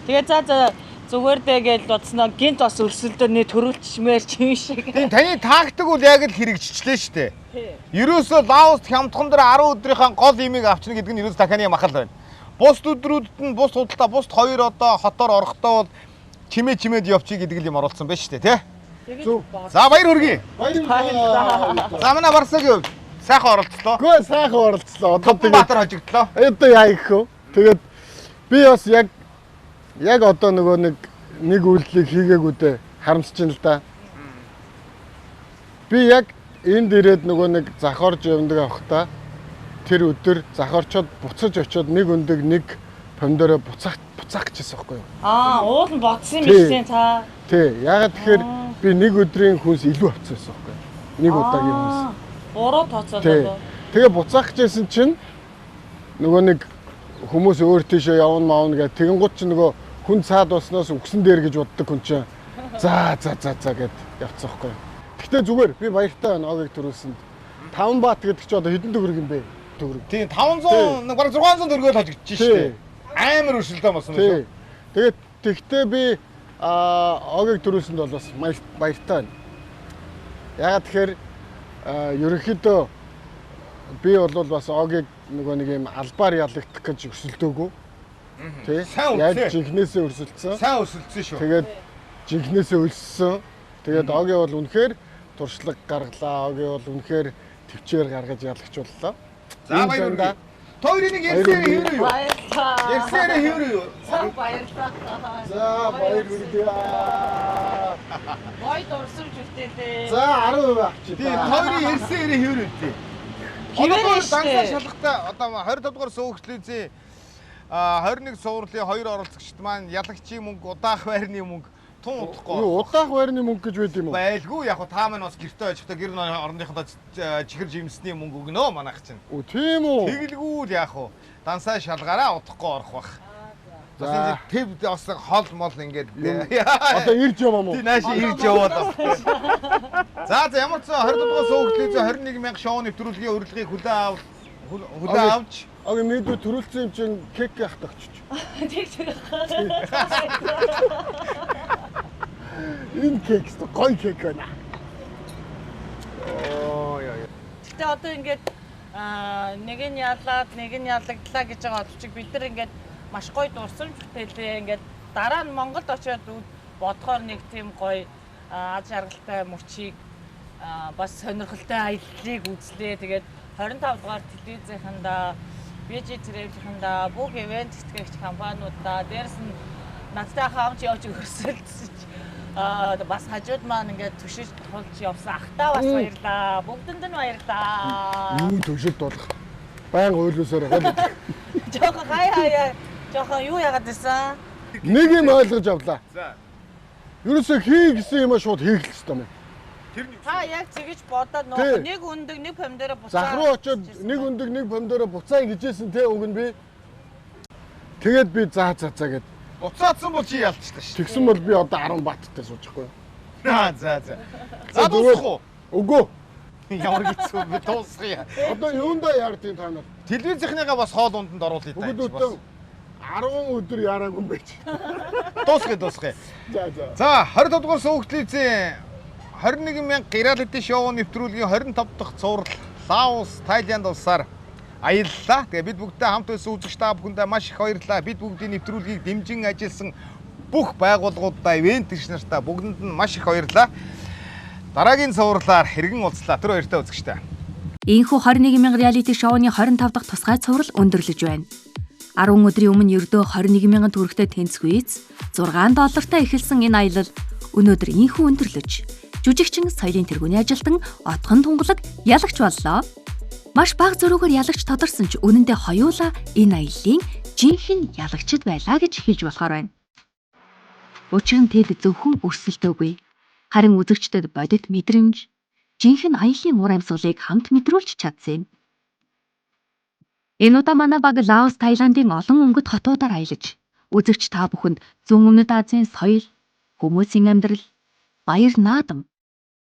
Тэгээ за зүгээр дээ гэж бодсноо гинт бас өрсөлдөөний төрүүлчмээр чинь шиг. Тийм таны тактик бол яг л хэрэгжчихлээ шүү дээ. Ерөөсөө Лаост хямдхан дээр 10 өдрийнхаа гол имийг авчна гэдэг нь ерөөс дахианы махал байна. Бус өдрүүдэд нь бус худалдаа бус хоёр одоо хотоор орохдоо бол чимээд явчих гэдэг юм оруулсан байна шүү дээ тий. За баяр хүргэе. За манай Барсагийн хувьд сайхан оролцлоо. Үгүй сайхан оролцлоо. Одоо тэгээд Баатар хожигдлоо. Одоо яа гэхөө. Тэгээд би бас яг одоо нөгөө нэг үйлдэлийг хийгээгүүдээ харамсаж байна л да. Би яг энд ирээд нөгөө нэг захорж явдаг авахта тэр өдөр захорчод буцаж очиод нэг өндөг нэг помидороо буцаах гэжсэн байхгүй юу? Уул нь бодсон юм биш та. Тий, ягаад тэгэхээр би нэг өдрийн хүнс илүү авчихсан байхгүй юу? Нэг удаагийн хүнс. Буруу тооцоолоо. Тэгээ буцаах гэжсэн чинь нөгөө нэг хүмүүс өөр тийшээ явна гэх тэгэнгუთ чи нөгөө хүн цаад болсноос үгсэн дээр гэж боддог хүн чинь за гэд явцсан байхгүй юу? Гэхдээ зүгээр би баяртай байна огийг төрүүлсэнд. 5 баат гэдэг чи одоо хэдэн төгрөг юм бэ? Тийм 500 нэг бараг 600 төгрөгөөр хожигдчих шүү дээ. Амар өршөлтөө болсон юм шүү. Тэгээд Тэгтээ би огийг төрүүлсэнд бол бас баяртай байна. Ягаад тэгэхээр ерөнхийдөө би бол бас огийг нөгөө нэг юм албаар ялагдах гэж өрсөлдөөгүй. Тий. Яг жинхнээсээ өрсөлдсөн. Сайн өрсөлдсөн шүү. Тэгээд жинхнээсээ өлссөн. Тэгээд оги бол үнэхээр туршлага гаргалаа. Оги бол үнэхээр төвчээр гаргаж ялагчуллаа. За баярлалаа. Хоёрын нэг ярьсээр хэврээ юу? Баярлалаа. Ярьсээр хэврээ юу? Баярлалаа. За баярлалаа. Гой дурсамж үлдээлээ. За 10% авчи. Тийм хоёрын ярьсээр хэврээ үү? Хивээр дансаа шалгахтаа одоо 25 дугаар суугчлээзээ 21 суурлын 2 оролцогчд маань ялагчийн мөнгө, удаах байрны мөнгө тун удахгүй. Юу удаах байрны мөнгө гэж байд юм уу? Байлгүй яг та маань бас гэртээ очихдаа гэр орныхоо чихэр жимсний мөнгө өгнөө манайх чинь. Оо тийм үү. Тэгэлгүй л яг уу. Дансаа шалгаараа удахгүй орох бах. Бас энэ төв бас хол мол ингээд одоо ирж яваа мó. Тий нааши ирж яваад бас. За ямар ч 20 дугаар суугчлээзээ 21000 шоу нэвтрүүлгийн урилгыг хүлээн авч оги мэдүү төрүүлсэн юм чинь кек яах тагчиж. Энэ кек гой кек байна. Гэтэ одоо ингээд нэг нь ялаад нэг нь ялагдлаа гэж байгаа болчих бид нар ингээд маш гоё дурсамж бүтээлээ ингээд дараа нь Монголд очиод бодохоор нэг тийм гоё аз жаргалтай мөчийг бас сонирхолтой аяллыг үзлээ. Тэгээд 25 дугаар телевизийнханда BG Travel-ийнханда бүх ивент тэтгэгч компаниудаа дээрс нь надтай хамт явж өрсөлдсөн. Бас хажууд маань ингээд түшиж тулж явсан ахтаа бас баярлаа. Бүгдэнд нь баярлаа. Юу төшөлт болох. Баян ойлосоор гал. Жохон хаяа. Жохон юу яагаад байсан? Нэг юм ойлгож авлаа. За. Ерөөсөө хий гэсэн юм шууд хийх л ёстой юм. Та яг зэгэж бодоод нөө нэг өндөг нэг помидороо буцаа. Захруу очоод нэг өндөг нэг помидороо буцаа гэжсэн те уг нь би. Тэгээд би за гэд. Буцаадсан бол чи ялцдаг шүү. Тэгсэн бол би одоо 10 бааттай суучихгүй. За. За дуусах уу? Үгүй. Ямар хэцүү би дуусгая. Одоо юундаа яардیں та нар? Телевизийнхныгаа бас хоол унданд оруулъя та. Өгдөө 10 өдөр яраагүй юм байж. Дуусгая. За 25 дугаар суугчлээзээ 21000 гэрэлтийн шоу нэвтрүүлгийн 25 дахь цуврал Лаос, Тайланд улсаар аяллаа. Тэгээ бид бүгдээ хамт байсан үзэгч та бүхэндээ маш их баярлалаа. Бид бүгдийн нэвтрүүлгийг дэмжин ажилласан бүх байгууллагуудаа, ивент гишүүн нартаа бүгдэнд нь маш их баярлалаа. Дараагийн цувралаар хэргэн уулзлаа. Тэр баяртай үзэгчтэй. Ийхүү 21000 реалити шоуны 25 дахь тусгай цуврал өндөрлөж байна. 10 өдрийн өмнө ердөө 21000 төгрөгтэй тэнцвүүц $6 эхэлсэн энэ аялал өнөөдөр ийхүү өндөрлөж жүжигчин соёлын тэргүүний ажилтан отхон тунгалаг ялагч боллоо. Маш бага зөрүүгээр ялагч тодорсон ч үнэндээ хоёулаа энэ аяллаа жинхэнэ ялагчд байлаа гэж хэлж болохоор байна. Учир нь тэд зөвхөн өрсөлдөөгүй. Харин үзэгчдэд бодит мэдрэмж, жинхэнэ аяллаа муур амьсгалыг хамт мэдрүүлж чадсан юм. Энэ удаа манай баг Лаос, Таиландын олон өнгөт хотуудаар аялаж, үзэгч та бүхэнд зүүн өмнөд Азийн соёл, хүмүүсийн амьдрал, баяр наадам,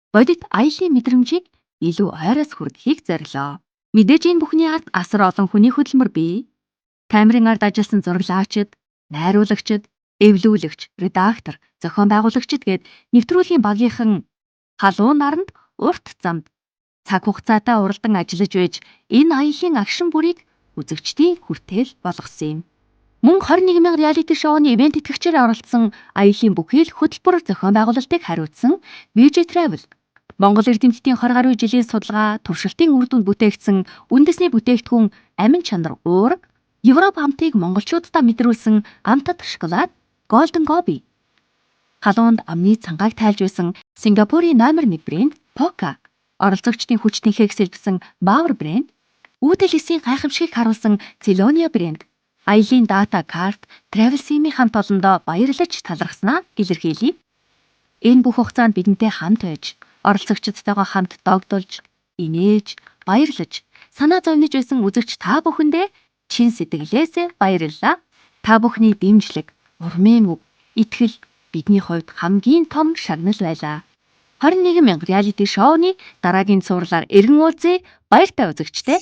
бодит аяллаа мэдрэмжийг илүү ойроос хүргэхийг зорилоо. Мэдээж энэ бүхний ард асар олон хүний хөдөлмөр бий. Камерын ард ажилласан зураглаачид, найруулагчид, эвлүүлэгч, редактор, зохион байгуулагчид гээд нэвтрүүлгийн багийнхан халуун наранд урт замд цаг хугацаатай уралдан ажиллаж байж энэ аяллаа агшин бүрийг үзэгчдийн хүртэл болгосон юм. Мөн 21000 реалити шоуны ивент тэтгэгчээр оролцсон аяллаа бүхий л хөтөлбөр зохион байгуулалтыг хариуцсан BG Travel. Монгол эрдэмтдийн 20 гаруй жилийн судалгаа, туршилтын үр дүнд бүтээгдсэн үндэсний бүтээгдэхүүн амин чанар уурга, Европ амтыг монголчуудаа мэдрүүлсэн амтад шоколад Golden Gobi. Халуунд амны цангааг тайлж байсан Сингапурын номер 1 брэнд Poca, оролцогчдын хүчтэнхийг сэлбсэн Bauer брэнд, үүдэлэсийн гайхамшигыг харуулсан Celonia брэнд, аяллийн дата карт, Travel-Sim-ийн хамт олондоо баярлаж талархснаа илэрхийлье. Энэ бүх хугацаанд бидэнтэй хамт байж, оролцогчдтойгоо хамт догдолж, инээж, баярлаж, санаа зовниж байсан үзэгч та бүхэндээ чин сэтгэлээсээ баярлалаа. Та бүхний дэмжлэг, урмын үг, итгэл бидний хувьд хамгийн том шагнал байлаа. 21000 реалити шоуны дараагийн цувралаар эргэн уулзъя. Баяртай үзэгчтэй.